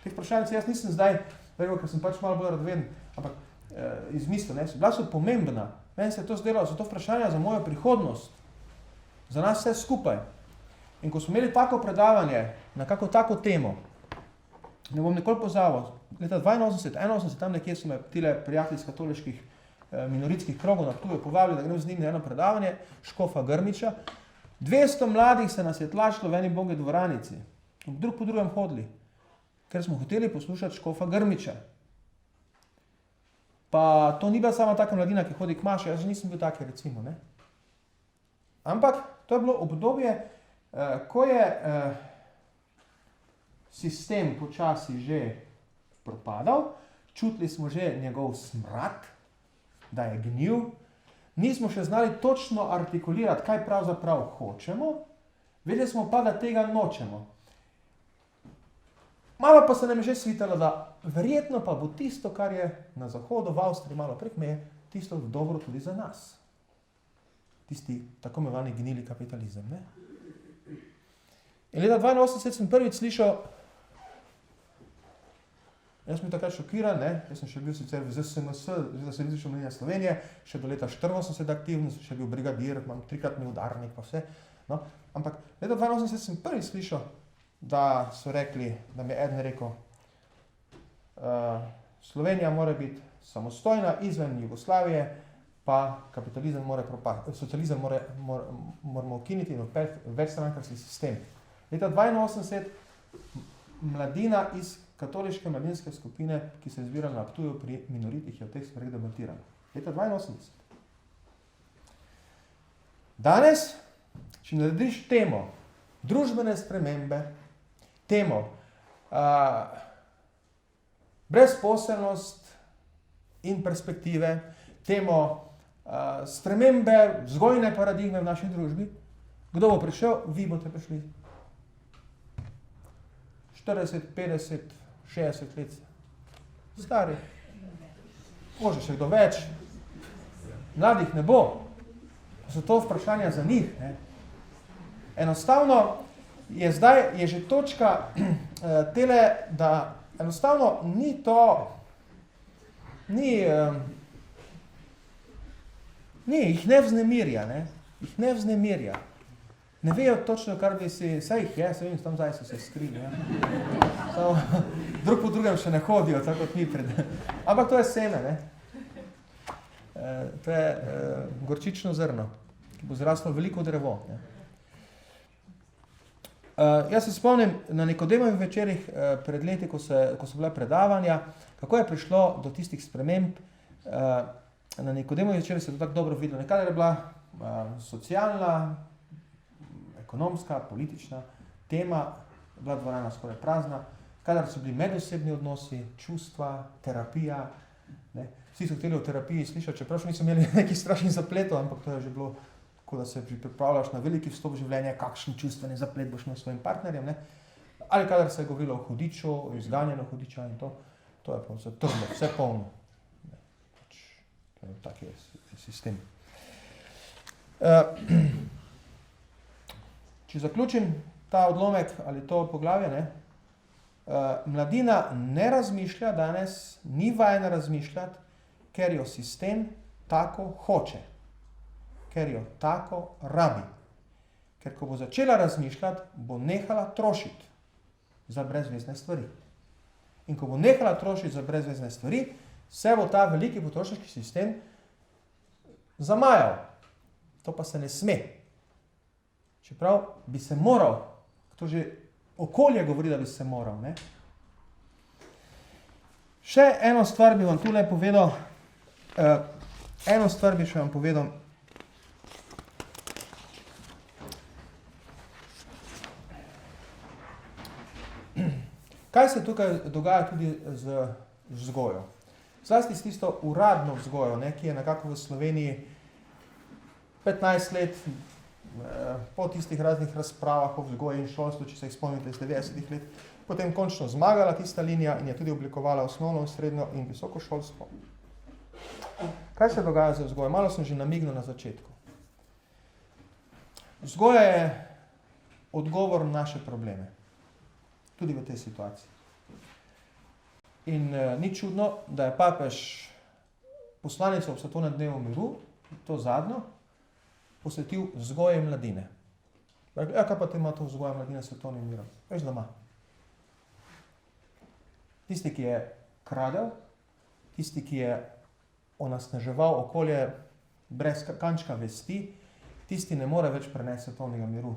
Teh vprašanj jaz nisem zdaj, ker sem pač malo bolj radoveden, ampak izmislil, ne, bila so pomembna. Meni se je to zdelo, so to vprašanja za mojo prihodnost, za nas vse skupaj. In ko smo imeli tako predavanje na kako tako temo, ne bom nikoli pozabil, leta 82, 81, tam nekje so me tile prijatelji iz katoliških minoritskih krogov na Ptuju povabili, da grem z njim na eno predavanje škofa Grmiča. 200 mladih se nas je tlačilo v eni bogi dvoranici, drug po drugem hodili, ker smo hoteli poslušati škofa Grmiča. Pa to ni bila sama taka mladina, ki hodi k maši, jaz nisem bil taki, recimo, ne. Ampak to je bilo obdobje, ko je sistem počasi že propadal, čutili smo že njegov smrad, da je gnil, nismo še znali točno artikulirati, kaj pravzaprav hočemo, vedeli smo pa, da tega nočemo. Malo pa se nam je že svitalo, da verjetno pa bo tisto, kar je na zahodu, v Avstriji, malo prek meje, tisto dobro tudi za nas. Tisti tako imenovani gnili kapitalizem. Ne? In leta 82 sem prvič slišal, jaz sem bil takrat šokiran, ne? Jaz sem še bil sicer v ZSMS, Zveza Socialistične mladine Slovenije, še do leta 84 aktivno, sem še bil brigadir, imam trikratni udarnik pa vse. No? Ampak leta 82 sem prvič slišal, da so rekli, da mi je eden rekel, Slovenija mora biti samostojna izven Jugoslavije, pa kapitalizem socializem moramo ukiniti in večstrankarski sistem. Leta 82 mladina iz katoliške mladinske skupine, ki se je zbirala na Ptuju pri minoritih, je o teh stvarih debatirala. Leta 82. Danes, če narediš temo družbene spremembe, temo brezposelnost in perspektive, temo spremembe vzgojne paradigme v naši družbi, kdo bo prišel? Vi boste prišli. 40, 50, 60 let stari. Može še kdo več. Mladih ne bo. So to vprašanja za njih. Ne? Enostavno je zdaj, je že točka tele, da enostavno ni to, jih ne vznemirja, ne? Jih ne vznemirja. Ne vejo točno, kar bi si, saj jih je, se vem, tam zdaj so se skrili. Ja? Drug po drugem še ne hodijo, tako kot mi pred. Ampak to je seme, ne? To je gorčično zrno, ki bo zraslo veliko drevo. Ne? Jaz se spomnim na Nikodemovih večerih pred leti, ko so bile predavanja, kako je prišlo do tistih sprememb. Na Nikodemovih večerih se je to tako dobro videlo. Nekaj je bila socialna, ekonomska, politična tema, bila dvorana skoraj prazna, kadar so bili medosebni odnosi, čustva, terapija. Ne. Vsi so hteli o terapiji slišati, čeprav niso imeli nekih strašnih zapletov, ampak to je že bilo tako, da se pripravljaš na veliki vstop življenja, kakšen čustveni zaplet boš imel s svojim partnerjem. Ne. Ali kadar se je govorilo o hudiču, o izganjanju hudiča in to je pa vse trdno, vse polno. Ne. To je tak je sistem. Če zaključim ta odlomek ali to poglavje, ne, mladina ne razmišlja danes, ni vajena razmišljati, ker jo sistem tako hoče, ker jo tako rabi. Ker ko bo začela razmišljati, bo nehala trošiti za brezvezne stvari. In ko bo nehala trošiti za brezvezne stvari, se bo ta veliki potrošniški sistem zamajal. To pa se ne sme. Čeprav bi se moral, to že okolje govori, da bi se moral. Ne? Še eno stvar bi vam tule povedal, Kaj se tukaj dogaja tudi z vzgojo? Zlasti s tisto uradno vzgojo, ne, ki je nekako v Sloveniji 15 let, po tistih raznih razpravah o vzgoji in šolstvu, če se jih spomnite iz 90 let, potem končno zmagala tista linija in je tudi oblikovala osnovno, srednjo in visoko šolstvo. Kaj se dogaja z vzgojo? Malo sem že namignil na začetku. Vzgoja je odgovor na naše probleme. Tudi v tej situaciji. In ni čudno, da je papež poslanico ob svetovnem dnevu miru, to zadnjo, posvetil vzgoje mladine. Ja, kaj pa te ima to vzgoja mladine s svetovnim mirom? Veš, da ima. Tisti, ki je kradel, tisti, ki je onasnaževal okolje brez kančka vesti, tisti ne more več prenesti svetovnega miru.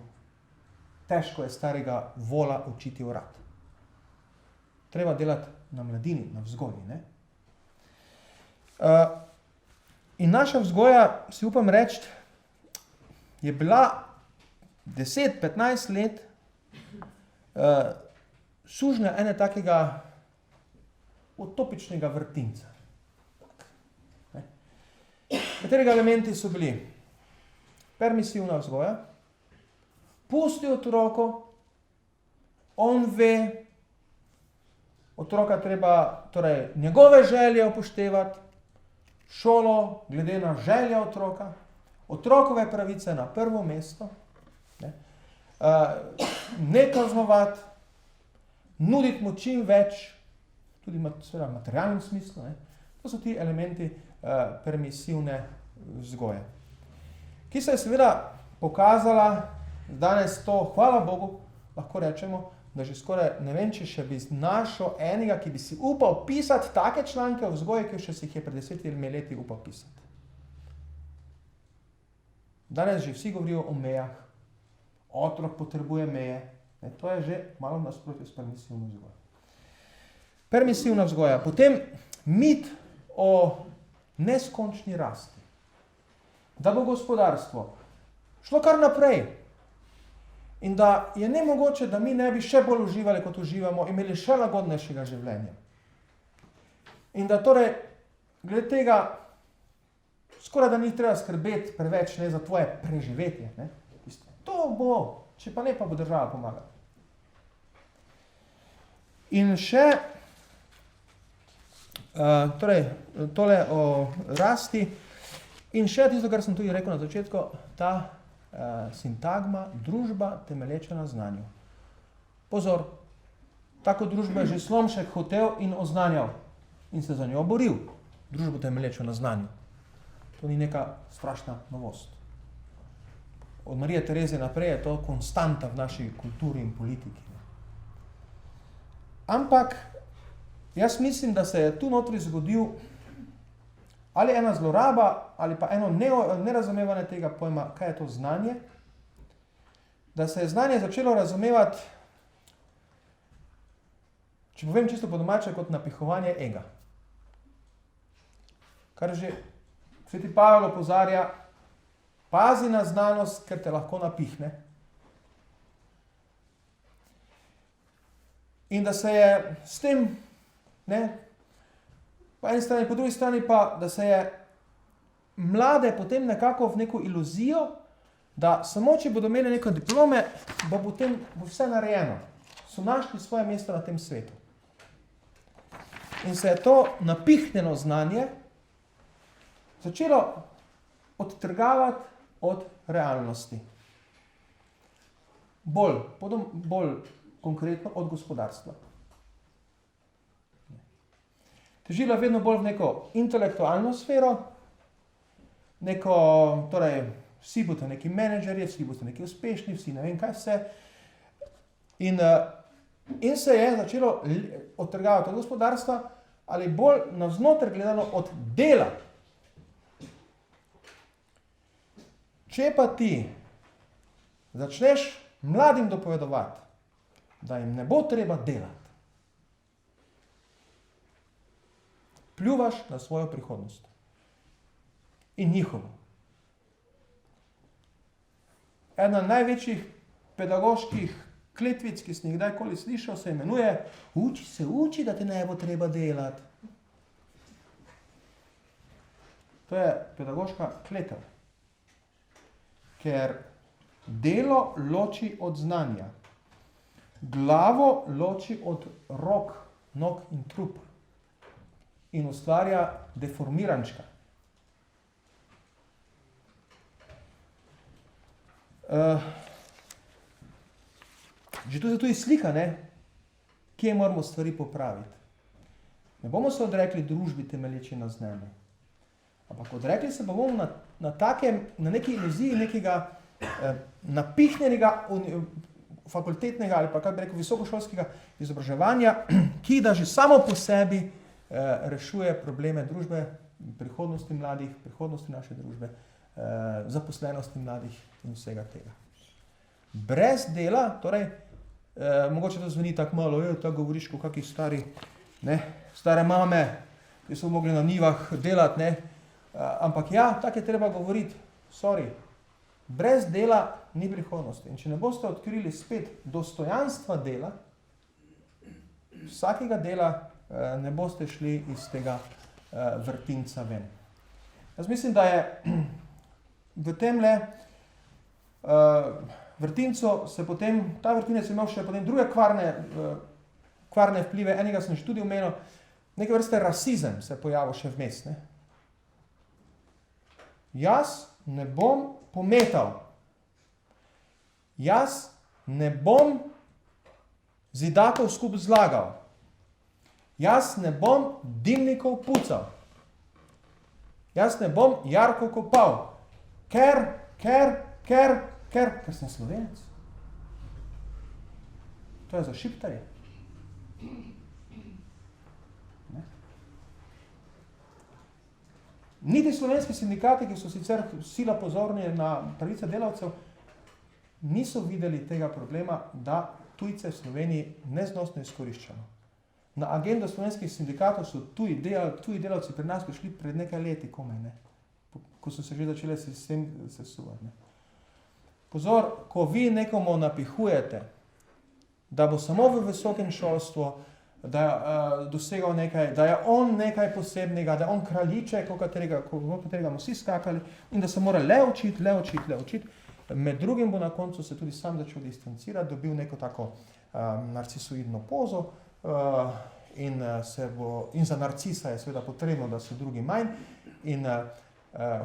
Težko je starega vola učiti urad. Treba delati na mladini, na vzgoji. Ne? In naša vzgoja, si upam reči, je bila 10-15 let sužnja ene takega utopičnega vrtinca. Ne? katerega elementi so bili permisivna vzgoja, pusti otroko, on ve, otroka treba, torej njegove želje upoštevati, šolo glede na želje otroka, otrokove pravice na prvo mesto, ne kaznovati, nuditi mu čim več, tudi v materialnem smislu. To so ti elementi permisivne vzgoje, ki se je seveda pokazala danes to, hvala Bogu, lahko rečemo, da že skoraj ne vem, če še bi našel enega, ki bi si upal pisati take članke o vzgoji, ki še si jih je pred 10 leti upal pisati. Danes že vsi govorijo o mejah, otrok potrebuje meje, to je že malo nasprotje s permisivno vzgojo. Permisivna vzgoja, potem mit o neskončni rasti, da bo gospodarstvo šlo kar naprej in da je nemogoče, da mi ne bi še bolj uživali, kot uživamo, imeli še lagodnejšega življenja. In da torej, glede tega, skoraj da ni treba skrbeti preveč za tvoje preživetje. To bo, če pa ne, pa bo država pomagala. In še, torej, tole o rasti in še tisto, kar sem tudi rekel na začetku, ta sintagma, družba temelječa na znanju. Pozor, tako družbo je že Slomšek hotel in oznanjal in se za njo boril, družbo temelječo na znanju. To ni neka strašna novost. Od Marije Terezije naprej je to konstanta v naši kulturi in politiki. Ampak jaz mislim, da se je tu notri zgodil ali ena zloraba, ali pa eno nerazumevanje tega pojma, kaj je to znanje, da se je znanje začelo razumevati, če povem čisto po domače, kot napihovanje ega. Kar že sveti Pavel opozarja, pazi na znanost, ker te lahko napihne. In da se je s tem, po eni strani, po drugi strani pa, da se je mlade potem nekako v neko iluzijo, da samo če bodo imeli neko diplome, bo potem vse narejeno. So našli svoje mesto na tem svetu. In se je to napihnjeno znanje začelo odtrgavati od realnosti. Bolj konkretno od gospodarstva. Težilo je vedno bolj v neko intelektualno sfero, torej vsi boste neki menedžerji, vsi boste neki uspešni, vsi ne vem kaj vse. In se je začelo odtrgavati od gospodarstva, ali bolj navznoter gledano od dela. Če pa ti začneš mladim dopovedovati, da jim ne bo treba delati, pljuvaš na svojo prihodnost in njihovo. Ena največjih pedagoških kletvic, ki sem jih kdajkoli slišal, se imenuje uči, da te ne bo treba delati. To je pedagoška kletev. Ker delo loči od znanja, glavo loči od rok, nog in trup in ustvarja deformirančka. Že tu se tudi slika, kje moramo stvari popraviti. Ne bomo se odrekli družbi temelječi na znanju, ampak odrekli se bomo na neki iluziji nekega napihnjenega fakultetnega ali pa, kako bi rekel, visokošolskega izobraževanja, ki da že samo po sebi rešuje probleme družbe, prihodnosti mladih, prihodnosti naše družbe, zaposlenosti mladih in vsega tega. Brez dela, torej, mogoče to zveni tako malo, tako govoriš kot kakih stare mame, ki so mogli na njivah delati, ampak ja, tako je treba govoriti, brez dela ni prihodnosti. In če ne boste odkrili spet dostojanstva dela, vsakega dela ne boste šli iz tega vrtinca ven. Jaz mislim, da je v temle vrtincu se potem, ta vrtinec je imel še potem druge kvarne vplive, enega sem že tudi omenil, neke vrste rasizem se je pojavil še vmes. Ne? Jaz ne bom pometal, jaz ne bom zidakov skupaj zlagal, jaz ne bom dimnikov pucal, jaz ne bom jarko kopal, ker sem Slovenec. To je za šiptarje. Ne? Niti slovenski sindikati, ki so sicer sila pozorni na pravice delavcev, niso videli tega problema, da tujce v Sloveniji neznosno izkoriščamo. Na agendo slovenskih sindikatov so tuji delavci pri nas prišli pred nekaj leti komaj, ne? Ko so se že začele sistem sesuvati. Pozor, ko vi nekomu napihujete, da bo samo v visokem šolstvu, da je dosegal nekaj, da je on nekaj posebnega, da je on kraljiček, o katerega bomo vsi skakali in da se mora le učiti. Med drugim bo na koncu se tudi sam začel distancirati, dobil neko tako narcisoidno pozo in za narcisa je seveda potrebno, da so drugi manj in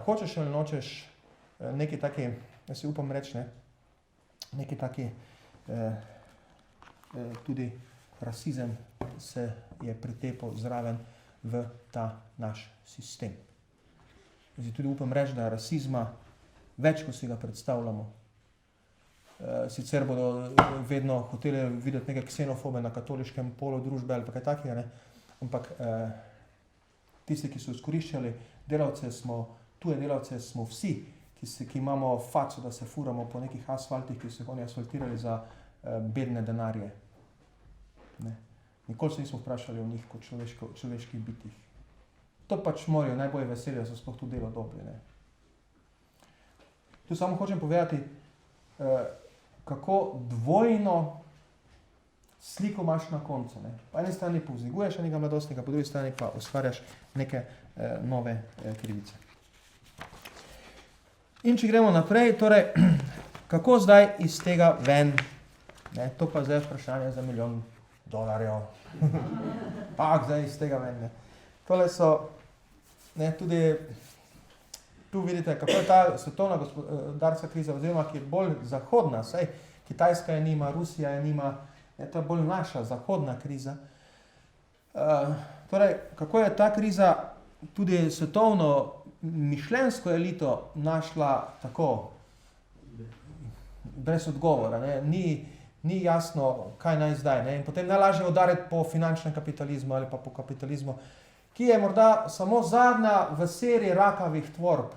hočeš ali nočeš neki taki, jaz si upam reči, neki taki tudi rasizem se je pritepal zraven v ta naš sistem. Jaz si tudi upam reči, da rasizma več, ko si ga predstavljamo. Sicer bodo vedno hoteli videti neke ksenofobe na katoliškem polu družbe ali pa kaj takega, ne? Ampak tisti, ki so izkoriščali delavce, tuje delavce smo vsi, ki imamo faco, da se furamo po nekih asfaltih, ki so jih oni asfaltirali za bedne denarje. Ne? Nikoli se nismo vprašali o njih kot človeških bitih. To pač morajo najbolj veseli, da so sploh to delo dobri. Ne? Tu samo hočem povedati, kako dvojno sliko imaš na koncu. Ne? Po eni strani povzdiguješ enega mladostnika, po drugi strani pa ustvarjaš neke nove krivice. In če gremo naprej, torej, kako zdaj iz tega ven? Ne? To pa zdaj vprašanje za $1 milijon. Zdaj iz tega ven. Ne? Tole so, ne, tudi tu vidite, kako je ta svetovna gospodarska kriza, oziroma ki je bolj zahodna, saj Kitajska je nima, Rusija je nima, to je bolj naša zahodna kriza. Torej, kako je ta kriza tudi svetovno mišljenjsko elito našla tako, brez odgovora, ne? Ni jasno, kaj naj zdaj. Ne? In potem najlažje udariti po finančnem kapitalizmu ali pa po kapitalizmu, ki je morda samo zadnja v seriji rakavih tvorb,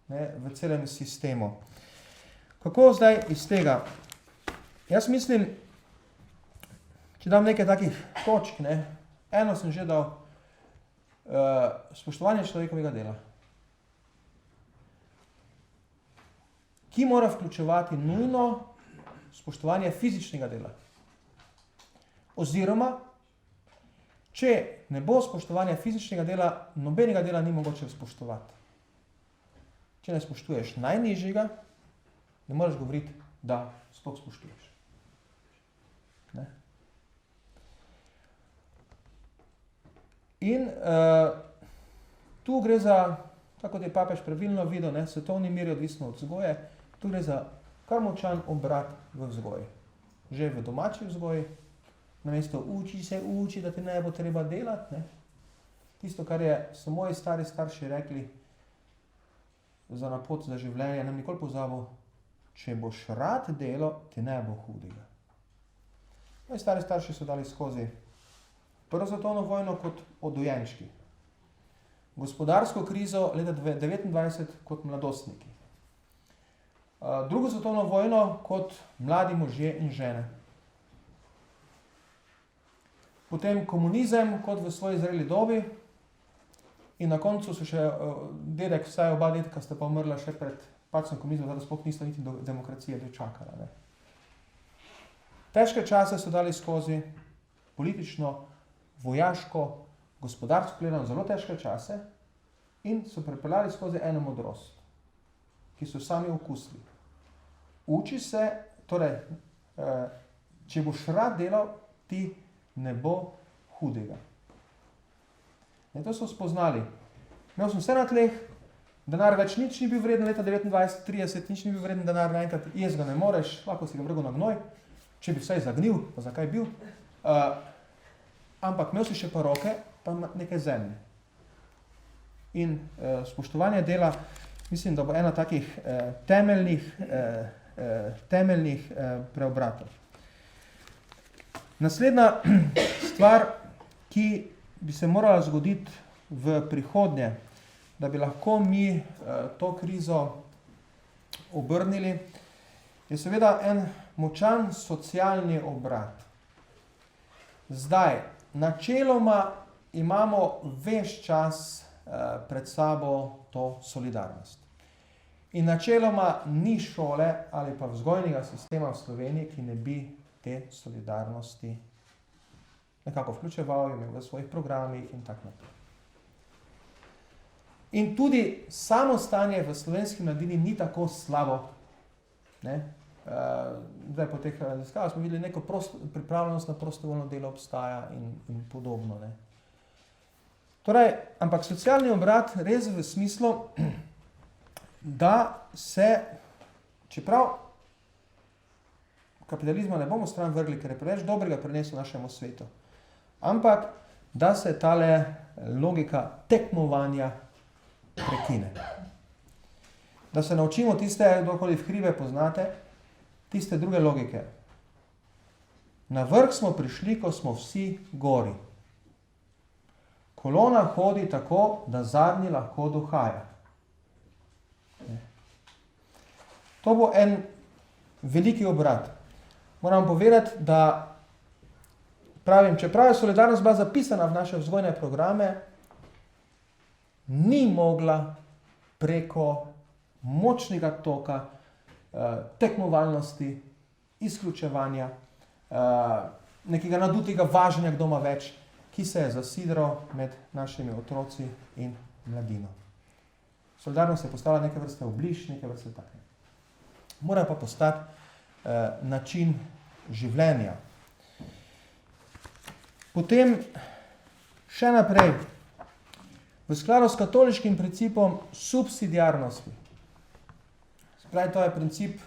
ne, v celem sistemu. Kako zdaj iz tega? Jaz mislim, če dam nekaj takih točk, ne, eno sem že dal, spoštovanje človekovega dela, ki mora vključevati nujno spoštovanje fizičnega dela. Oziroma, če ne bo spoštovanja fizičnega dela, nobenega dela ni mogoče spoštovati. Če ne spoštuješ najnižjega, ne moreš govoriti, da sploh spoštuješ. Ne? In tu gre za, tako kot je papež pravilno videl, ne, svetovni mir je odvisno od vzgoje, tu gre za kar močan obrat v vzgoji. Že v domači vzgoji, namesto uči, da ti ne bo treba delati. Ne? Tisto, kar so moji stari starši rekli za napot za življenje, nam nikoli pozabil, če boš rad delo, ti ne bo hudega. Moji stari starši so dali skozi prvo svetovno vojno kot odojenčki, gospodarsko krizo leta 1929 kot mladostniki, drugo svetovno vojno kot mladi možje in žene, potem komunizem kot v svoji zreli dobi in na koncu so še dedek, vsaj oba dedka sta pa umrla še pred padcem komunizma, da sploh nista niti do demokracije dočakala. Ne. Težke čase so dali skozi, politično, vojaško, gospodarsko gledano, zelo težke čase, in so prepeljali skozi eno modrost, ki so sami okusili. Uči se, torej, če boš rad delal, ti ne bo hudega. In to so spoznali. Imel sem vse na tleh, denar več nič ni bil vreden, leta 29, 30, nič ni bil vreden denar, naenkrat jaz ga ne moreš, lahko si ga vrgel na gnoj, če bi vsaj zagnil, pa zakaj bil. Ampak imel si še pa roke, pa nekaj zemlje. In spoštovanje dela, mislim, da bo ena takih temeljnih preobratov. Naslednja stvar, ki bi se morala zgoditi v prihodnje, da bi lahko mi to krizo obrnili, je seveda en močan socialni obrat. Zdaj, načeloma imamo ves čas pred sabo to solidarnost. In načeloma ni šole ali pa vzgojnega sistema v Sloveniji, ki ne bi te solidarnosti nekako vključeval, imel v svojih programih in tako naprej. In tudi samo stanje v slovenski mladini ni tako slabo. Zdaj po teh raziskavah smo videli neko pripravljenost na prostovoljno delo obstaja in podobno. Ne. Torej, ampak socialni obrat res v smislu, da se, čeprav kapitalizma ne bomo stran vrgli, ker je preveč dobrega prinesel našemu svetu, ampak da se tale logika tekmovanja prekine. Da se naučimo tiste, kdorkoli v hribe poznate, tiste druge logike. Na vrh smo prišli, ko smo vsi gori. Kolona hodi tako, da zadnji lahko dohaja. To bo en veliki obrat. Moram povedati, da pravim, čeprav je solidarnost bila zapisana v naše vzgojne programe, ni mogla preko močnega toka tekmovalnosti, izključevanja, nekega nadutega važenja, kdo ima več, ki se je zasidral med našimi otroci in mladino. Solidarnost je postala neke vrste obliž, neke vrste take. Mora pa postati način življenja. Potem še naprej, v skladu s katoliškim principom subsidiarnosti. Spravi, to je princip,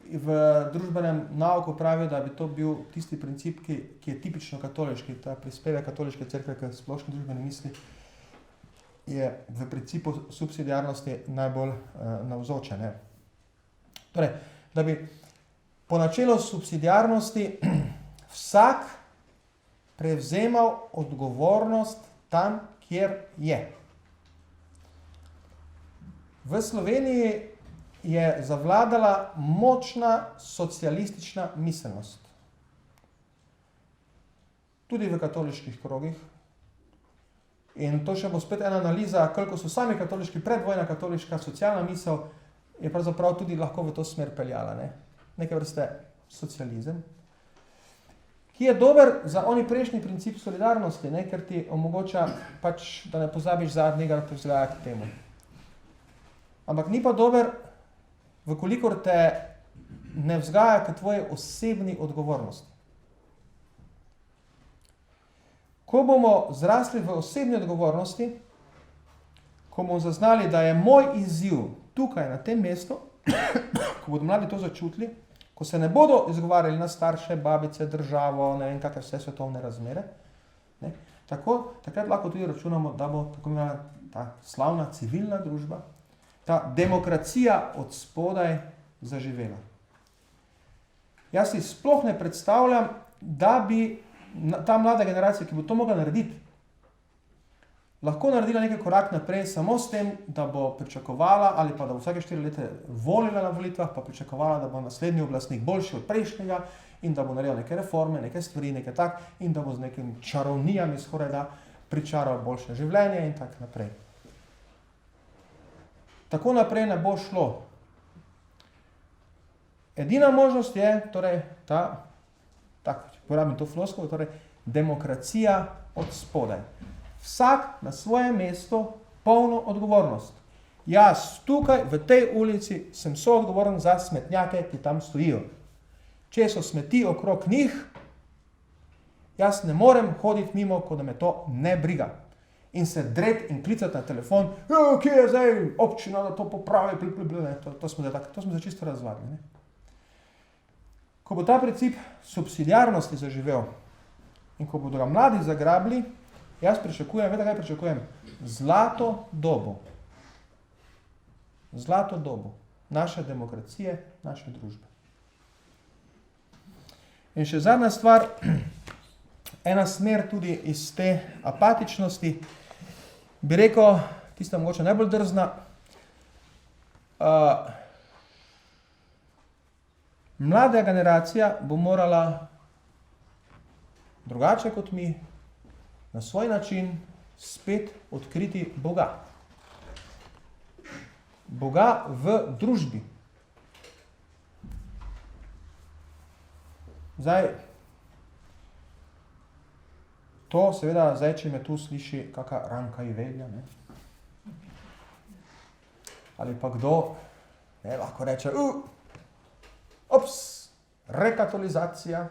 v družbenem nauku pravijo, da bi to bil tisti princip, ki je tipično katoliški, ta prispevek katoliške cerkve k splošni družbeni misli, je v principu subsidiarnosti najbolj navzočen. Torej, da bi po načelu subsidiarnosti vsak prevzemal odgovornost tam, kjer je. V Sloveniji je zavladala močna socialistična miselnost. Tudi v katoliških krogih. In to še bo spet ena analiza, koliko so sami katoliški, predvojna katoliška socialna misel, je pravzaprav tudi lahko v to smer peljala. Neke vrste socializem, ki je dober za oni prejšnji princip solidarnosti, ker ti omogoča, pač, da ne pozabiš zadnjega, da te vzgaja k temu. Ampak ni pa dober, vkolikor te ne vzgaja k tvoji osebni odgovornosti. Ko bomo zrasli v osebni odgovornosti, ko bomo zaznali, da je moj izziv tukaj na tem mestu, ko bodo mladi to začutili, ko se ne bodo izgovarjali na starše, babice, državo, ne vem kakve vse svetovne razmere, takrat lahko tudi računamo, da bo tako imena ta slavna civilna družba, ta demokracija od spodaj zaživela. Jaz si sploh ne predstavljam, da bi ta mlada generacija, ki bo to mogla narediti, lahko naredila nekaj korak naprej samo s tem, da bo pričakovala ali pa da bo vsake 4 leta volila na volitvah, pa pričakovala, da bo naslednji oblastnik boljši od prejšnjega in da bo naredila neke reforme, neke stvari, nekaj tak in da bo z nekim čarovnijami skoraj da pričaral boljše življenje in tako naprej. Tako naprej ne bo šlo. Edina možnost je, torej, porabim to floskolo, torej, demokracija od spodaj. Vsak na svojem mestu polno odgovornost. Jaz tukaj, v tej ulici, sem soodgovoren za smetnjake, ki tam stojijo. Če so smeti okrog njih, jaz ne morem hoditi mimo, ko da me to ne briga. In se dret in klicati na telefon, kje je zdaj občina, da to popravi, to smo zdaj čisto razvadili. Ne? Ko bo ta princip subsidiarnosti zaživel in ko bodo ga mladi zagrabili, jaz pričakujem, vedno kaj pričakujem? Zlato dobo. Zlato dobo naše demokracije, naše družbe. In še zadnja stvar, ena smer tudi iz te apatičnosti, bi rekel, tista mogoče najbolj drzna, mlada generacija bo morala drugače kot mi, na svoj način spet odkriti Boga. Boga v družbi. Zdaj, to seveda, zdaj, če me tu sliši kaka Ranka Ivelja, ne? Ali pa kdo, ne, lahko reče, rekatolizacija,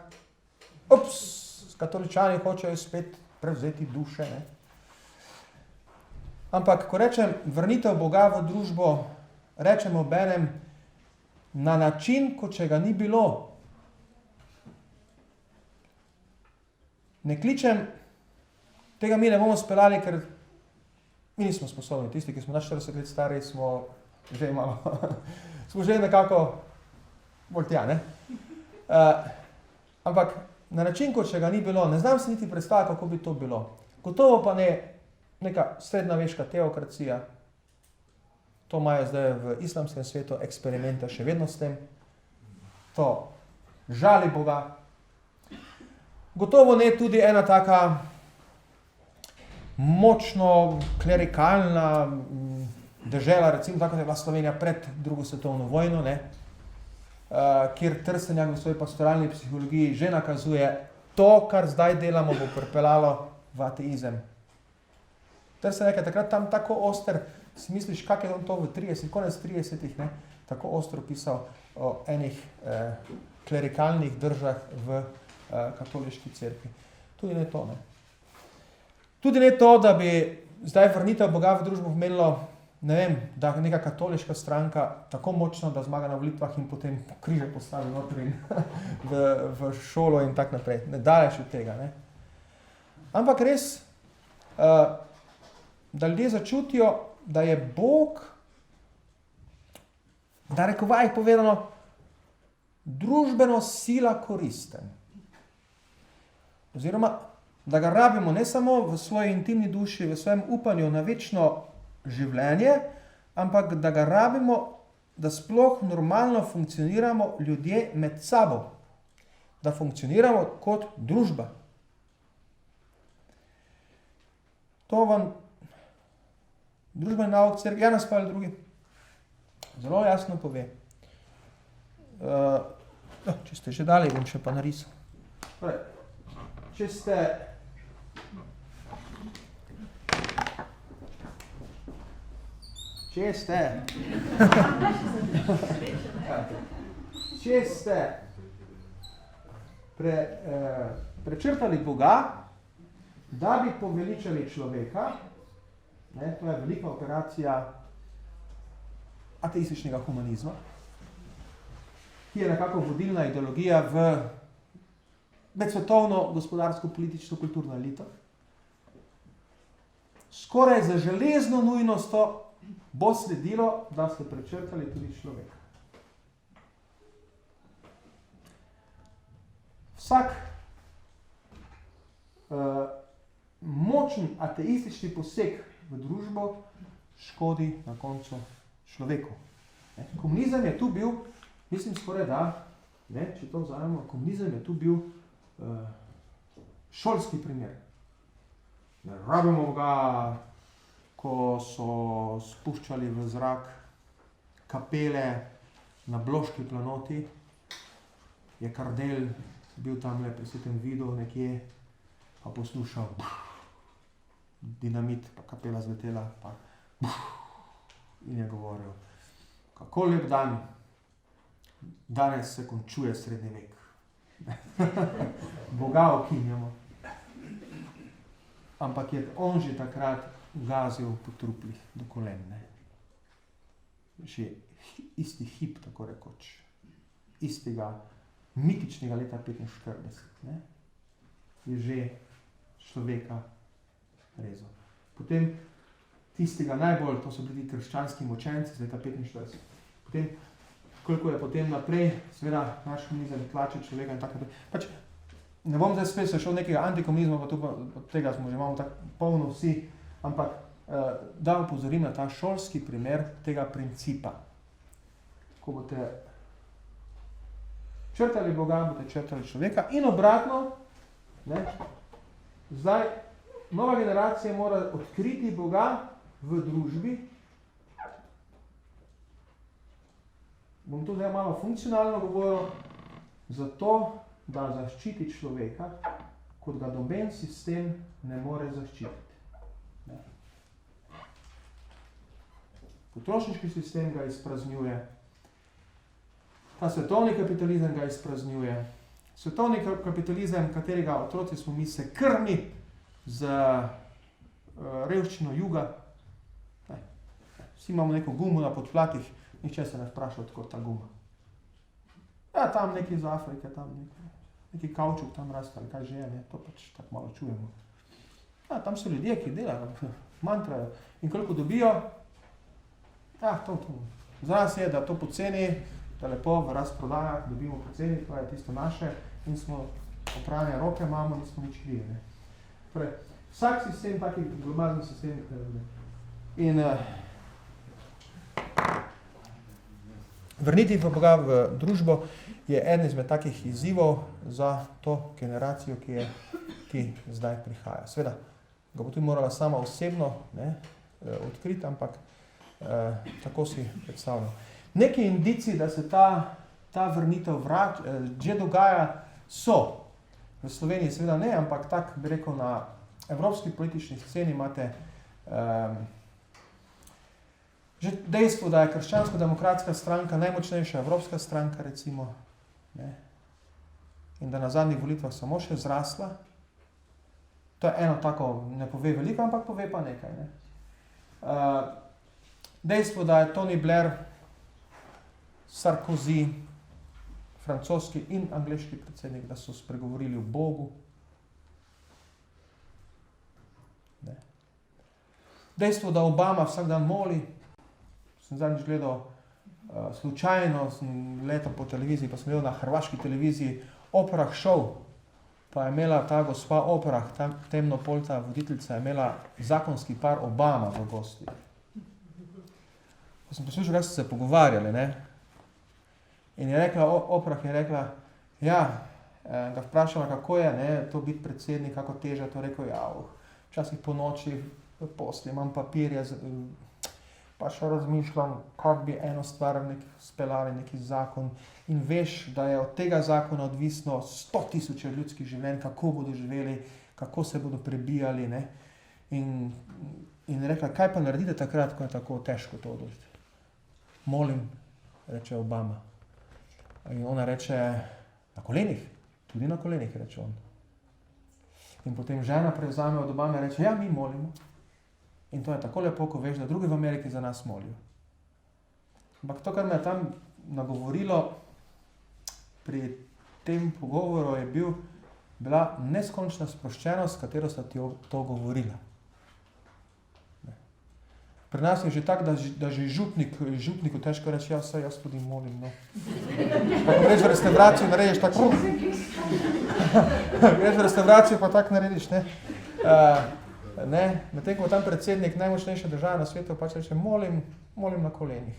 katoličani hočejo spet prevzeti duše, ne? Ampak, ko rečem vrnitev Boga v družbo, rečemo obenem na način, kot če ga ni bilo. Ne kličem, tega mi ne bomo speljali, ker mi nismo sposobni. Tisti, ki smo na 40 let stari, smo že malo, smo že nekako bolj tja, ne? Ampak na način, kot če ga ni bilo, ne znam se niti predstaviti, kako bi to bilo. Gotovo pa ne neka srednjeveška teokracija, to imajo zdaj v islamskem svetu eksperimenta še vedno s tem, to žali Boga. Gotovo ne tudi ena taka močno klerikalna dežela, recimo tako, da je bila Slovenija pred drugo svetovno vojno, ne? Kjer Trstenjak v svoji pastoralni psihologiji že nakazuje, to, kar zdaj delamo, bo pripeljalo v ateizem. Trstenjak je takrat tam tako oster, si misliš, kak je on to v 30, konec 30-ih, ne? Tako ostro pisal o enih klerikalnih držah v katoliški cerkvi. Tudi ne to, ne. Tudi ne to, da bi zdaj vrnitev Boga v družbo pomenilo, ne vem, da neka katoliška stranka tako močno, da zmaga na volitvah in potem križe postavi notri v šolo in tak naprej. Ne daleč od tega, ne. Ampak res, da ljudje začutijo, da je Bog, da rekovajih povedano, družbeno sila koristen. Oziroma, da ga rabimo ne samo v svoji intimni duši, v svojem upanju na večno življenje, ampak da ga rabimo, da sploh normalno funkcioniramo ljudje med sabo. Da funkcioniramo kot družba. To vam družbeni nauk cerkve, Janez Pavel II. zelo jasno pove. Če ste že dali, bom še pa narisal. Če ste prečrtali Boga, da bi poveličali človeka, ne, to je velika operacija ateističnega humanizma, ki je nekako vodilna ideologija v medsvetovno gospodarsko, politično, kulturno elito. Skoraj za železno nujnostjo bo sledilo, da ste prečrtali tudi človeka. Vsak močen ateistični poseg v družbo škodi na koncu človeku. Komunizem je tu bil, mislim skoraj da, ne, če to vzamemo, komunizem je tu bil šolski primer. Ne rabimo ga, ko so spuščali v zrak kapele na Bloški planoti, je Kardel bil tamle pri svetem vidu nekje, pa poslušal dinamit, pa kapela zletela, pa In je govoril, kako lep dan, danes se končuje srednji vek. Boga ukinjamo. Ampak je on že takrat gazil po truplih do kolen. Ne? Že isti hip, tako rekoč. Istega mitičnega leta 45. Ne? Je že človeka rezal. Potem tistega najbolj, to so bili krščanski močenci z leta 45. Potem, koliko je potem naprej, seveda, naš komunizem tlači človeka in tako naprej. Pač, ne bom zdaj spet se šel nekega antikomunizma, pa tu od tega smo že imamo tako polno vsi, ampak da upozorim na ta šolski primer tega principa. Ko boste črtali Boga, boste črtali človeka in obratno, ne, zdaj nova generacija mora odkriti Boga v družbi. Bom to zdaj malo funkcionalno govoril, zato, da zaščiti človeka, kot ga noben sistem ne more zaščititi. Ne. Potrošniški sistem ga izpraznjuje, ta svetovni kapitalizem ga izpraznjuje. Svetovni kapitalizem, katerega otroci smo mi, se krmi z revščino juga. Ne. Vsi imamo neko gumo na podplatih, nihče se ne vpraša, odkot ta guma. Ja, tam neki iz Afrike, tam neki kaučuk tam raste, ali kaj že je, ne? To pač tako malo čujemo. Ja, tam so ljudje, ki delajo, mantrajo. In koliko dobijo? Ja, to. Za nas je, da to poceni, da lepo v razprodajah dobimo poceni, to je tisto naše, in smo oprane roke imamo, nismo nič krivi, ne? Torej, vsak sistem, taki globalni sistem, in vrniti Boga v družbo je eden izmed takih izzivov za to generacijo, ki zdaj prihaja. Seveda, ga bo tudi morala sama osebno, ne, odkriti, ampak tako si predstavljam. Neki indici, da se ta vrnitev že dogaja, so. V Sloveniji seveda ne, ampak tak bi rekel, na evropski politični sceni imate že dejstvo, da je krščansko-demokratska stranka najmočnejša evropska stranka, recimo, ne, in da na zadnjih volitvah samo še zrasla. To je eno tako, ne pove veliko, ampak pove pa nekaj. Ne. Dejstvo, da je Tony Blair, Sarkozy, francoski in angleški predsednik, da so spregovorili o Bogu. Ne. Dejstvo, da Obama vsak dan moli. Sem zadnjič gledal slučajno, sem letel po televiziji, pa sem gledal na hrvaški televiziji Oprah show, pa je imela ta gospa Oprah, ta temnopolta voditeljica, je imela zakonski par Obama v gosti. Pa sem poslušal, kaj so se pogovarjali, ne? In je rekla, Oprah je rekla, ja, ga vprašala, kako je, ne, to biti predsednik, kako teža, to rekel, ja, včasih po noči v posli imam papirje, pa še razmišljam, kako bi eno stvar speljali, neki zakon, in veš, da je od tega zakona odvisno 100.000 ljudskih življenj, kako bodo živeli, kako se bodo prebijali, ne? In rekla, kaj pa naredite takrat, ko je tako težko to odločiti? Molim, reče Obama. In ona reče, na kolenih, tudi na kolenih, reče on. In potem žena prevzame od Obame in reče, ja, mi molimo. In to je tako lepo, ko veš, da drugi v Ameriki za nas molijo. Ampak to, kar me je tam nagovorilo pri tem pogovoru, je bila neskončna sproščenost, s katero sta ti to govorila. Pri nas je že tako, da že župniku težko reči, ja, vse jaz tudi molim. No. Tako greš v restauracijo, narediš tako. Greš v restauracijo, pa tako narediš, ne. Ne, medtem ko tam predsednik najmočnejše države na svetu pač reče, molim na kolenih.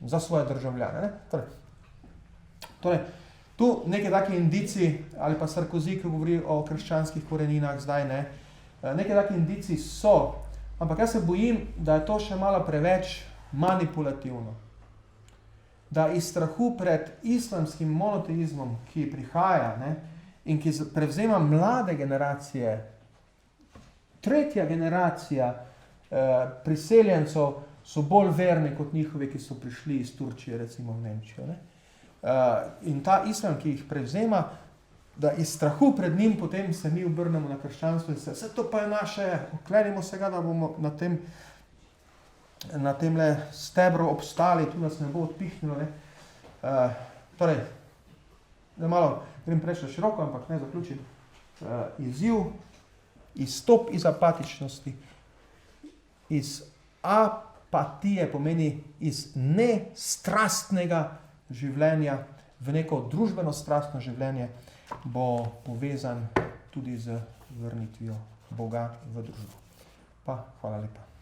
Za svoje državljane. Ne? Torej, tu neke take indici, ali pa Sarkozy, ki govori o krščanskih koreninah zdaj, ne, neke take indici so, ampak jaz se bojim, da je to še malo preveč manipulativno. Da iz strahu pred islamskim monoteizmom, ki prihaja, ne, in ki prevzema mlade generacije, tretja generacija priseljencev so bolj verni kot njihovi, ki so prišli iz Turčije, recimo v Nemčijo. Ne? In ta islam, ki jih prevzema, da iz strahu pred njim potem se mi obrnemo na krščanstvo in vse to pa je naše, oklenimo se ga, da bomo na temle stebru obstali, tu nas ne bo odpihnilo. Ne? Torej, da malo grem preveč široko, ampak ne zaključim. Izziv, izstop iz apatičnosti, iz apatije pomeni iz nestrastnega življenja v neko družbeno strastno življenje, bo povezan tudi z vrnitvijo Boga v družbo. Pa, hvala lepa.